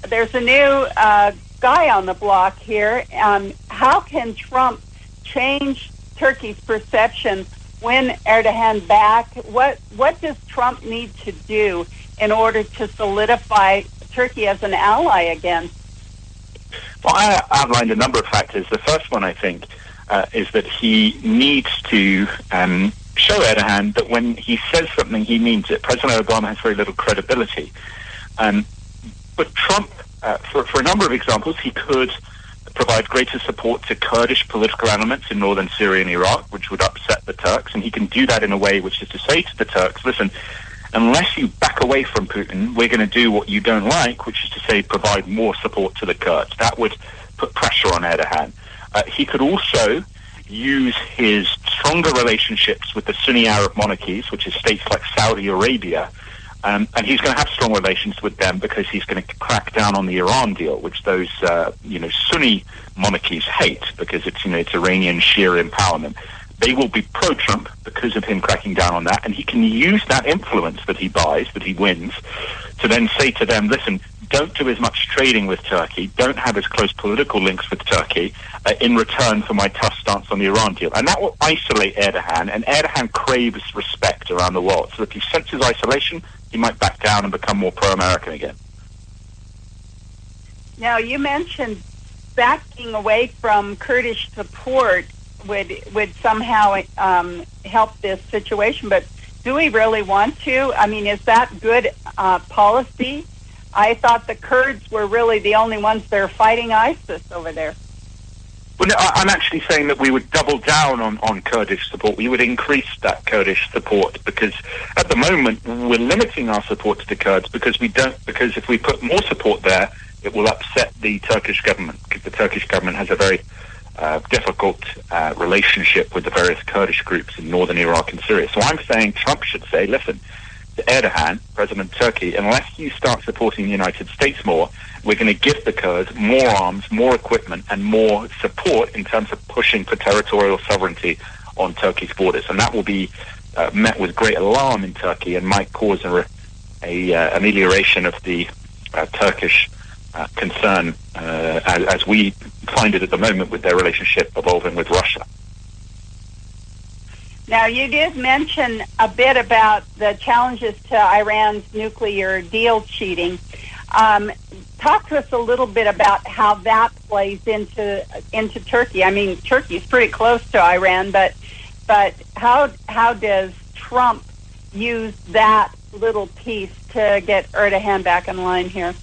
there's a new guy on the block here. How can Trump change Turkey's perception, win Erdogan back? What does Trump need to do in order to solidify Turkey as an ally again? Well, I outlined a number of factors. The first one, I think, is that he needs to show Erdogan that when he says something, he means it. President Obama has very little credibility. But Trump, for a number of examples, he could provide greater support to Kurdish political elements in northern Syria and Iraq, which would upset the Turks. And he can do that in a way which is to say to the Turks, listen, unless you back away from Putin, we're going to do what you don't like, which is to say provide more support to the Kurds. That would put pressure on Erdogan. He could also use his stronger relationships with the Sunni Arab monarchies, which is states like Saudi Arabia, and he's going to have strong relations with them because he's going to crack down on the Iran deal, which those Sunni monarchies hate because it's Iranian Shia empowerment. They will be pro-Trump because of him cracking down on that, and he can use that influence that he buys, that he wins, to then say to them, listen, don't do as much trading with Turkey, don't have as close political links with Turkey in return for my tough stance on the Iran deal. And that will isolate Erdogan, and Erdogan craves respect around the world. So if he senses isolation, he might back down and become more pro-American again. Now, you mentioned backing away from Kurdish support would somehow help this situation, but do we really want to? Is that good policy I thought the Kurds were really the only ones that are fighting ISIS over there. Well, no, I'm actually saying that we would double down on Kurdish support. We would increase that Kurdish support, because at the moment we're limiting our support to the Kurds because if we put more support there, it will upset the Turkish government, because the Turkish government has a very difficult relationship with the various Kurdish groups in northern Iraq and Syria. So I'm saying Trump should say, listen, to Erdogan, President of Turkey, unless you start supporting the United States more, we're going to give the Kurds more arms, more equipment, and more support in terms of pushing for territorial sovereignty on Turkey's borders. And that will be met with great alarm in Turkey and might cause a amelioration of the Turkish concern as we find it at the moment with their relationship evolving with Russia. Now, you did mention a bit about the challenges to Iran's nuclear deal cheating. Talk to us a little bit about how that plays into Turkey. I mean, Turkey's pretty close to Iran, but how does Trump use that little piece to get Erdogan back in line here?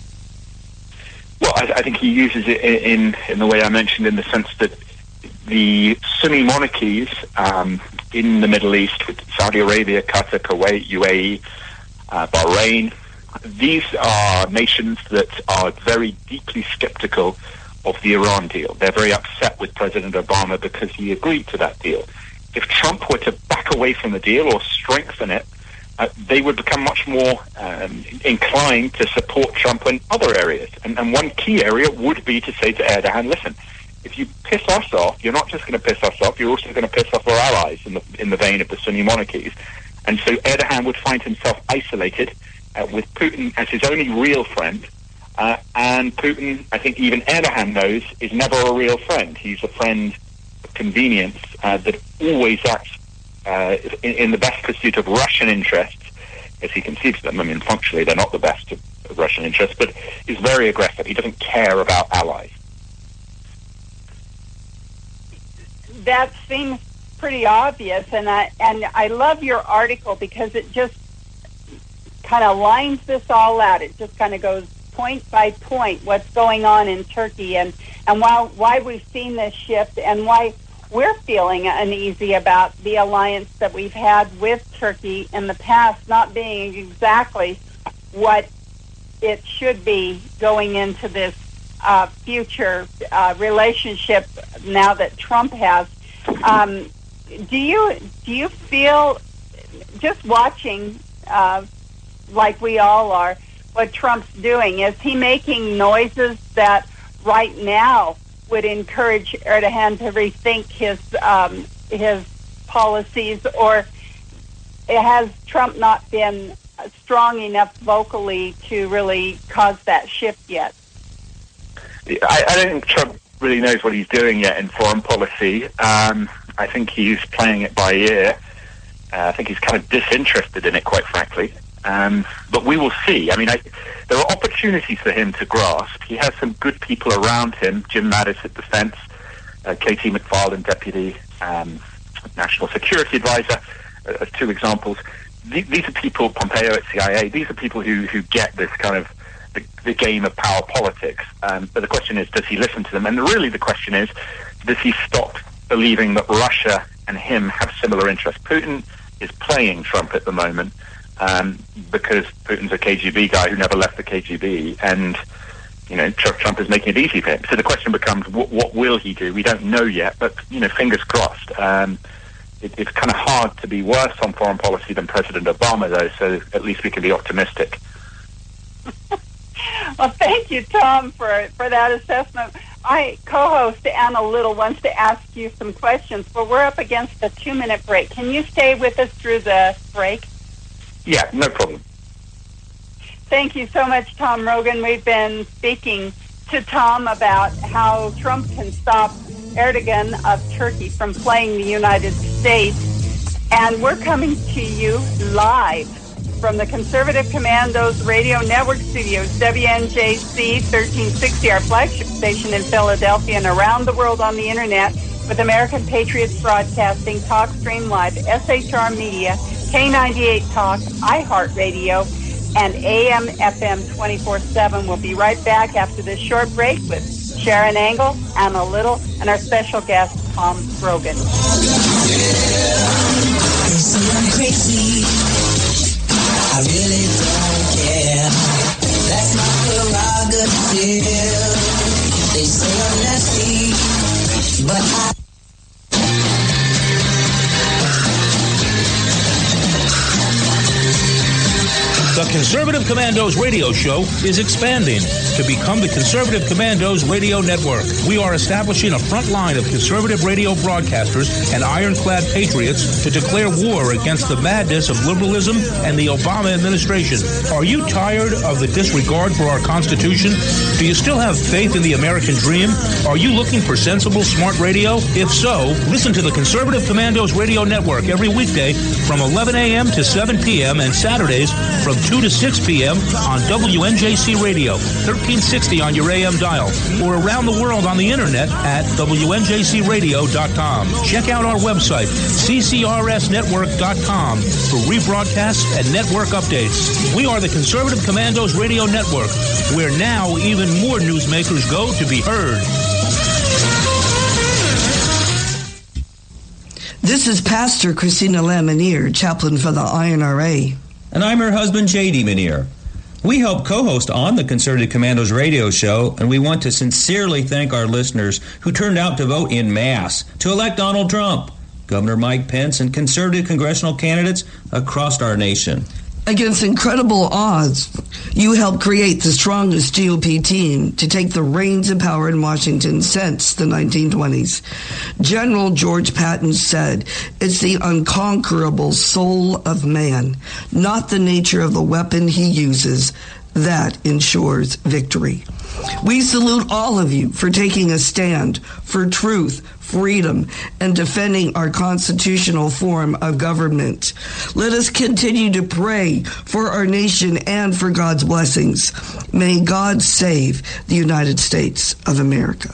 Well, I think he uses it in the way I mentioned, in the sense that the Sunni monarchies in the Middle East, with Saudi Arabia, Qatar, Kuwait, UAE, Bahrain, these are nations that are very deeply skeptical of the Iran deal. They're very upset with President Obama because he agreed to that deal. If Trump were to back away from the deal or strengthen it, they would become much more inclined to support Trump in other areas. And one key area would be to say to Erdogan, listen, if you piss us off, you're not just going to piss us off, you're also going to piss off our allies in the vein of the Sunni monarchies. And so Erdogan would find himself isolated with Putin as his only real friend. And Putin, I think even Erdogan knows, is never a real friend. He's a friend of convenience that always acts in the best pursuit of Russian interests, as he conceives them. I mean, functionally, they're not the best of Russian interests, but is very aggressive. He doesn't care about allies. That seems pretty obvious, and I love your article because it just kind of lines this all out. It just kind of goes point by point what's going on in Turkey and why we've seen this shift and why we're feeling uneasy about the alliance that we've had with Turkey in the past not being exactly what it should be going into this future relationship now that Trump has. Do you feel, just watching like we all are, what Trump's doing? Is he making noises that right now would encourage Erdogan to rethink his policies, or has Trump not been strong enough vocally to really cause that shift yet? I don't think Trump really knows what he's doing yet in foreign policy. I think he's playing it by ear. I think he's kind of disinterested in it, quite frankly. But we will see. I mean, there are opportunities for him to grasp. He has some good people around him. Jim Mattis at Defense, K.T. McFarland, Deputy National Security Advisor, as two examples. These are people, Pompeo at CIA, these are people who get this kind of the game of power politics. But the question is, does he listen to them? And really the question is, does he stop believing that Russia and him have similar interests? Putin is playing Trump at the moment because Putin's a KGB guy who never left the KGB, and Trump is making it easy for him. So the question becomes, what will he do? We don't know yet, but fingers crossed. It's kind of hard to be worse on foreign policy than President Obama, though, so at least we can be optimistic. Well, thank you, Tom, for that assessment. My co-host, Anna Little, wants to ask you some questions, but we're up against a 2-minute break. Can you stay with us through the break? Yeah, no problem. Thank you so much, Tom Rogan. We've been speaking to Tom about how Trump can stop Erdogan of Turkey from playing the United States. And we're coming to you live from the Conservative Commandos Radio Network Studios, WNJC 1360, our flagship station in Philadelphia, and around the world on the Internet with American Patriots Broadcasting, TalkStream Live, SHR Media, K98 Talk, iHeartRadio, and AM FM 24/7. We'll be right back after this short break with Sharon Engel, Anna Little, and our special guest, Tom Rogan. They say I'm crazy. I really don't care. That's my prerogative. They say I'm nasty, but I... The Conservative Commandos radio show is expanding to become the Conservative Commandos radio network. We are establishing a front line of conservative radio broadcasters and ironclad patriots to declare war against the madness of liberalism and the Obama administration. Are you tired of the disregard for our Constitution? Do you still have faith in the American dream? Are you looking for sensible, smart radio? If so, listen to the Conservative Commandos radio network every weekday from 11 a.m. to 7 p.m. and Saturdays from 2 to 6 p.m. on WNJC Radio, 1360 on your AM dial, or around the world on the internet at WNJCradio.com. Check out our website, CCRSnetwork.com, for rebroadcasts and network updates. We are the Conservative Commandos Radio Network, where now even more newsmakers go to be heard. This is Pastor Christina Lamanier, chaplain for the INRA. And I'm her husband, J.D. Manier. We help co-host on the Conservative Commandos radio show, and we want to sincerely thank our listeners who turned out to vote in mass to elect Donald Trump, Governor Mike Pence, and conservative congressional candidates across our nation. Against incredible odds, you helped create the strongest GOP team to take the reins of power in Washington since the 1920s. General George Patton said, "It's the unconquerable soul of man, not the nature of the weapon he uses, that ensures victory." We salute all of you for taking a stand for truth, freedom, and defending our constitutional form of government. Let us continue to pray for our nation and for God's blessings. May God save the United States of America.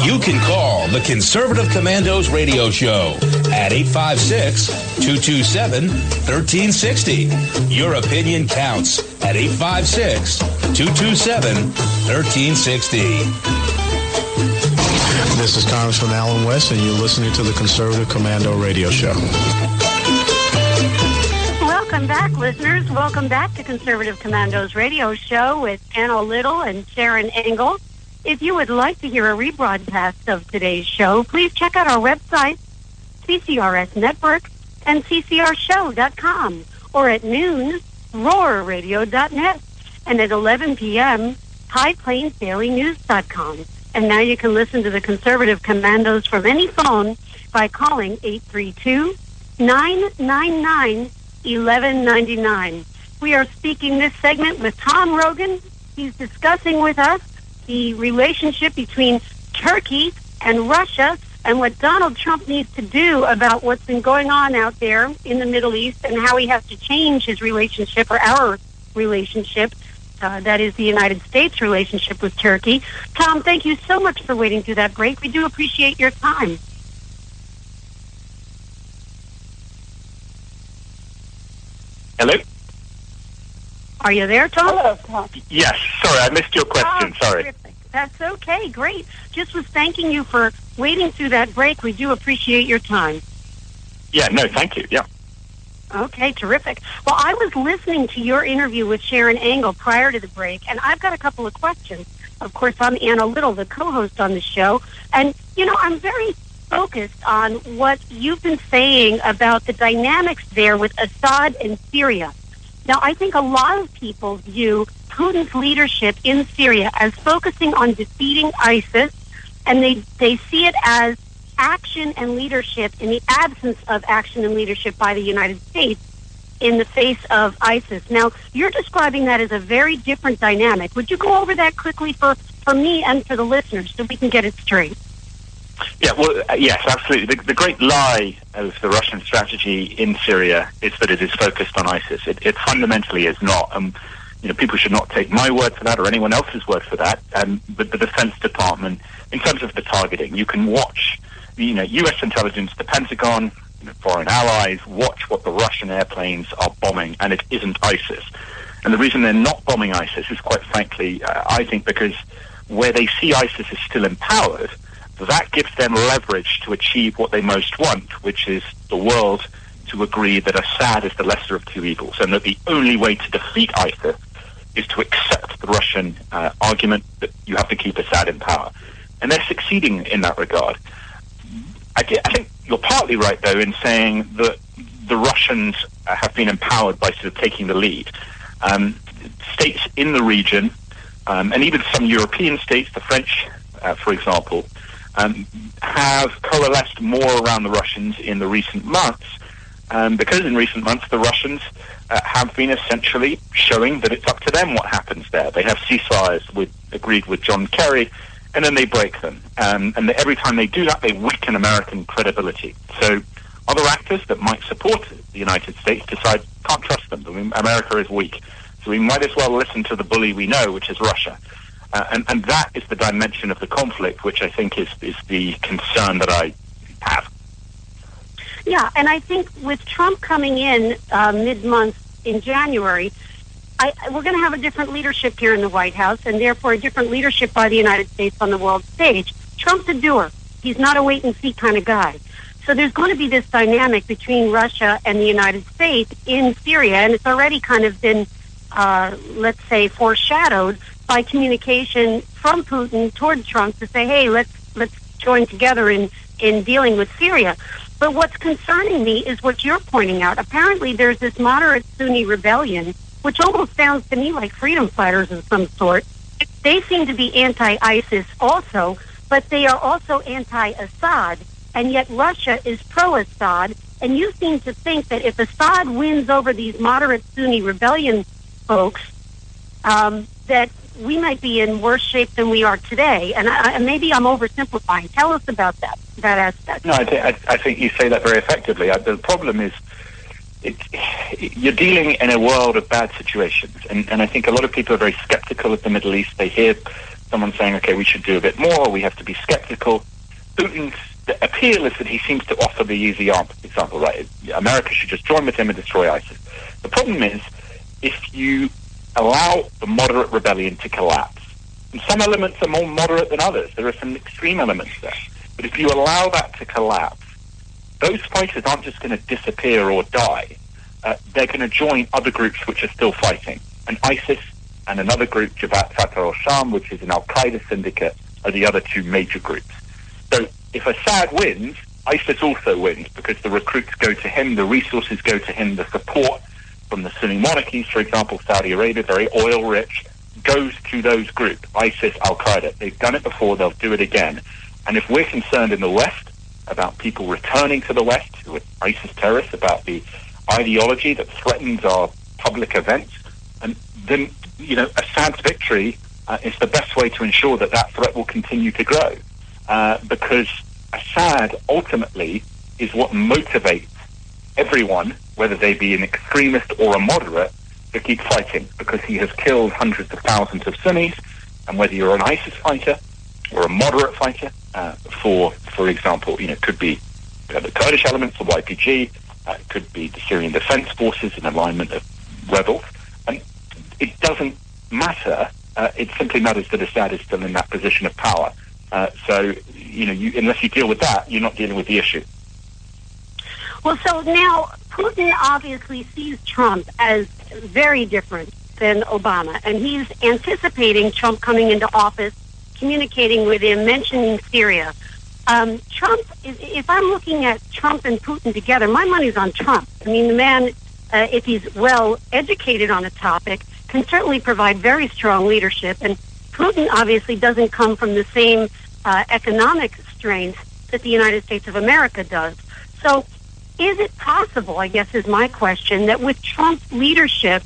You can call the Conservative Commandos radio show at 856-227-1360. Your opinion counts at 856-227-1360. This is Congressman Alan West, and you're listening to the Conservative Commando radio show. Welcome back, listeners. Welcome back to Conservative Commandos radio show with Anna Little and Sharon Engel. If you would like to hear a rebroadcast of today's show, please check out our website, CCRS Network, and CCRShow.com, or at noon, RoarRadio.net, and at 11 p.m., HighPlainsDailyNews.com. And now you can listen to the Conservative Commandos from any phone by calling 832-999-1199. We are speaking this segment with Tom Rogan. He's discussing with us the relationship between Turkey and Russia and what Donald Trump needs to do about what's been going on out there in the Middle East and how he has to change his relationship, or our relationship, that is the United States relationship with Turkey. Tom, thank you so much for waiting through that break. We do appreciate your time. Hello? Are you there, Tom? Hello, Tom. Yes, sorry, I missed your question. Sorry. Terrific. That's okay. Great. Just was thanking you for waiting through that break. We do appreciate your time. Yeah, no, thank you. Yeah. Okay, terrific. Well, I was listening to your interview with Sharon Engel prior to the break, and I've got a couple of questions. Of course, I'm Anna Little, the co-host on the show, and, you know, I'm very focused on what you've been saying about the dynamics there with Assad and Syria. Now, I think a lot of people view Putin's leadership in Syria as focusing on defeating ISIS, and they see it as action and leadership in the absence of action and leadership by the United States in the face of ISIS. Now, you're describing that as a very different dynamic. Would you go over that quickly for me and for the listeners so we can get it straight? Yeah, well, yes, absolutely. The great lie of the Russian strategy in Syria is that it is focused on ISIS. It fundamentally is not. You know, people should not take my word for that or anyone else's word for that. But the Defense Department, in terms of the targeting, you can watch, you know, U.S. intelligence, the Pentagon, foreign allies, watch what the Russian airplanes are bombing, and it isn't ISIS. And the reason they're not bombing ISIS is, quite frankly, I think because where they see ISIS is still empowered, that gives them leverage to achieve what they most want, which is the world to agree that Assad is the lesser of two evils, and that the only way to defeat ISIS is to accept the Russian argument that you have to keep Assad in power. And they're succeeding in that regard. I think you're partly right, though, in saying that the Russians have been empowered by sort of taking the lead. States in the region, and even some European states, the French, for example, have coalesced more around the Russians in the recent months, because in recent months the Russians have been essentially showing that it's up to them what happens there. They have ceasefires agreed with John Kerry, and then they break them. And every time they do that, they weaken American credibility. So other actors that might support the United States decide, can't trust them. I mean, America is weak. So we might as well listen to the bully we know, which is Russia. And that is the dimension of the conflict, which I think is the concern that I have. Yeah, and I think with Trump coming in mid-month in January, we're going to have a different leadership here in the White House, and therefore a different leadership by the United States on the world stage. Trump's a doer. He's not a wait-and-see kind of guy. So there's going to be this dynamic between Russia and the United States in Syria, and it's already kind of been, let's say, foreshadowed by communication from Putin towards Trump to say, hey, let's join together in dealing with Syria. But what's concerning me is what you're pointing out. Apparently there's this moderate Sunni rebellion, which almost sounds to me like freedom fighters of some sort. They seem to be anti-ISIS also, but they are also anti-Assad, and yet Russia is pro-Assad. And you seem to think that if Assad wins over these moderate Sunni rebellion folks, that we might be in worse shape than we are today. And maybe I'm oversimplifying. Tell us about that aspect. No, I think you say that very effectively. The problem is you're dealing in a world of bad situations. And I think a lot of people are very skeptical of the Middle East. They hear someone saying, okay, we should do a bit more, we have to be skeptical. Putin's appeal is that he seems to offer the easy example, right? America should just join with him and destroy ISIS. The problem is, if you allow the moderate rebellion to collapse, and some elements are more moderate than others, there are some extreme elements there, but if you allow that to collapse, those fighters aren't just going to disappear or die. They're going to join other groups which are still fighting. And ISIS and another group, Jabhat Fatah al-Sham, which is an al-Qaeda syndicate, are the other two major groups. So if Assad wins, ISIS also wins, because the recruits go to him, the resources go to him, the support from the Sunni monarchies, for example, Saudi Arabia, very oil-rich, goes to those groups, ISIS, al-Qaeda. They've done it before, they'll do it again. And if we're concerned in the West about people returning to the West who are ISIS terrorists, about the ideology that threatens our public events, and then, Assad's victory is the best way to ensure that that threat will continue to grow. Because Assad ultimately is what motivates everyone, whether they be an extremist or a moderate, to keep fighting, because he has killed hundreds of thousands of Sunnis, and whether you're an ISIS fighter or a moderate fighter, for example, could be the Kurdish elements, the YPG, could be the Syrian Defense Forces, an alignment of rebels, and it doesn't matter. It simply matters that Assad is still in that position of power. So, unless you deal with that, you're not dealing with the issue. Well, so now Putin obviously sees Trump as very different than Obama, and he's anticipating Trump coming into office, communicating with him, mentioning Syria. Trump, if I'm looking at Trump and Putin together, my money's on Trump. I mean, the man, if he's well educated on a topic, can certainly provide very strong leadership. And Putin obviously doesn't come from the same economic strength that the United States of America does. So is it possible, I guess is my question, that with Trump's leadership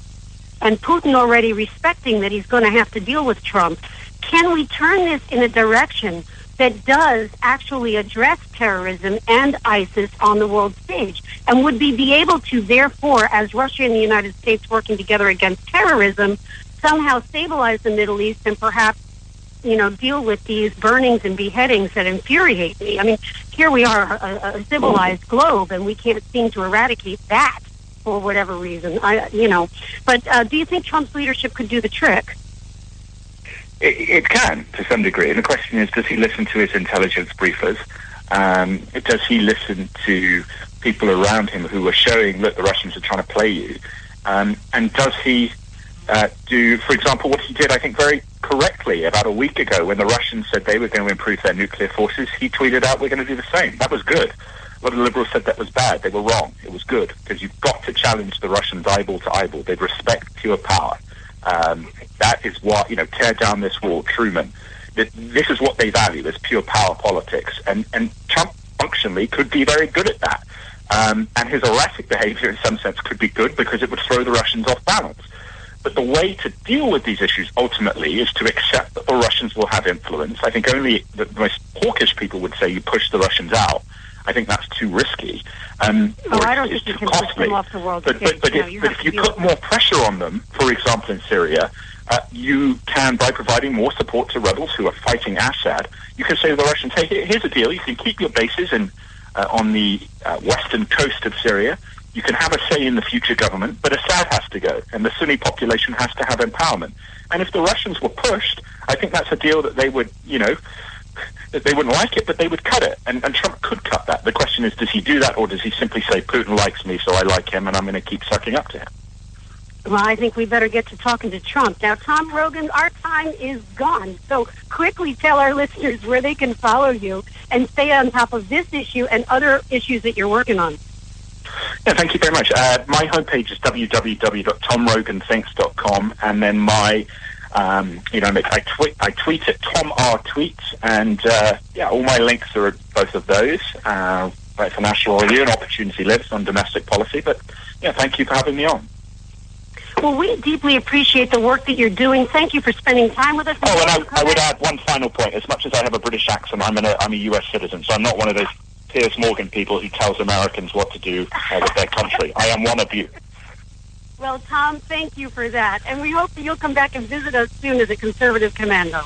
and Putin already respecting that he's going to have to deal with Trump, can we turn this in a direction that does actually address terrorism and ISIS on the world stage? And would we be able to, therefore, as Russia and the United States working together against terrorism, somehow stabilize the Middle East and perhaps deal with these burnings and beheadings that infuriate me. I mean, here we are, a civilized globe, and we can't seem to eradicate that for whatever reason. But do you think Trump's leadership could do the trick? It can, to some degree. And the question is, does he listen to his intelligence briefers? Does he listen to people around him who are showing, look, the Russians are trying to play you? And does he do, for example, what he did, I think, very correctly about a week ago when the Russians said they were going to improve their nuclear forces? He tweeted out, we're going to do the same. That was good. A lot of liberals said that was bad. They were wrong. It was good, because you've got to challenge the Russians eyeball to eyeball. They'd respect pure power. That is what, tear down this wall, Truman. This is what they value, is pure power politics. And Trump functionally could be very good at that. And his erratic behavior in some sense could be good because it would throw the Russians off balance. But the way to deal with these issues ultimately is to accept that the Russians will have influence. I think only the most hawkish people would say you push the Russians out. I think that's too risky. I don't think you can push them off the world. But if you put more pressure on them, for example in Syria, you can, by providing more support to rebels who are fighting Assad, you can say to the Russians, hey, here's a deal. You can keep your bases on the western coast of Syria. You can have a say in the future government, but Assad has to go, and the Sunni population has to have empowerment. And if the Russians were pushed, I think that's a deal that they would, that they wouldn't like it, but they would cut it. And Trump could cut that. The question is, does he do that, or does he simply say, Putin likes me, so I like him, and I'm going to keep sucking up to him? Well, I think we better get to talking to Trump. Now, Tom Rogan, our time is gone. So quickly tell our listeners where they can follow you and stay on top of this issue and other issues that you're working on. Yeah, thank you very much. My homepage is www.tomroganthinks.com, and then my, I tweet at Tom R Tweets, and all my links are at both of those. Right for National Review and Opportunity Lives on domestic policy. But thank you for having me on. Well, we deeply appreciate the work that you're doing. Thank you for spending time with us. Oh, and I would add one final point. As much as I have a British accent, I'm a U.S. citizen, so I'm not one of those Piers Morgan people who tells Americans what to do with their country. I am one of you. Well, Tom, thank you for that. And we hope that you'll come back and visit us soon as a conservative commando.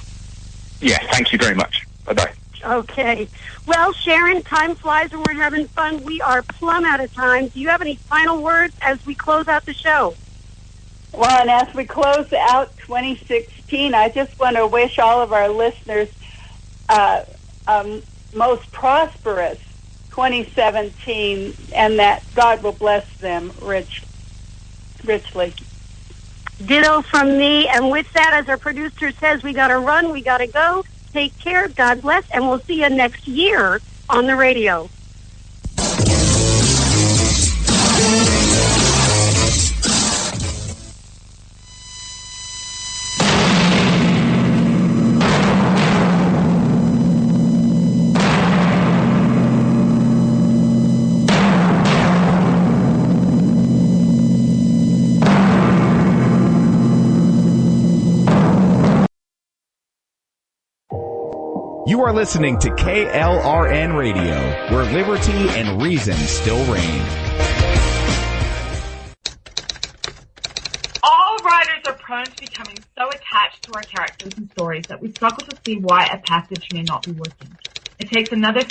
Yeah, thank you very much. Bye-bye. Okay. Well, Sharon, time flies when we're having fun. We are plumb out of time. Do you have any final words as we close out the show? Well, and as we close out 2016, I just want to wish all of our listeners most prosperous 2017, and that God will bless them richly. Ditto from me. And with that, as our producer says, we got to run, we got to go. Take care, God bless, and we'll see you next year on the radio. You are listening to KLRN Radio, where liberty and reason still reign. All writers are prone to becoming so attached to our characters and stories that we struggle to see why a passage may not be working. It takes another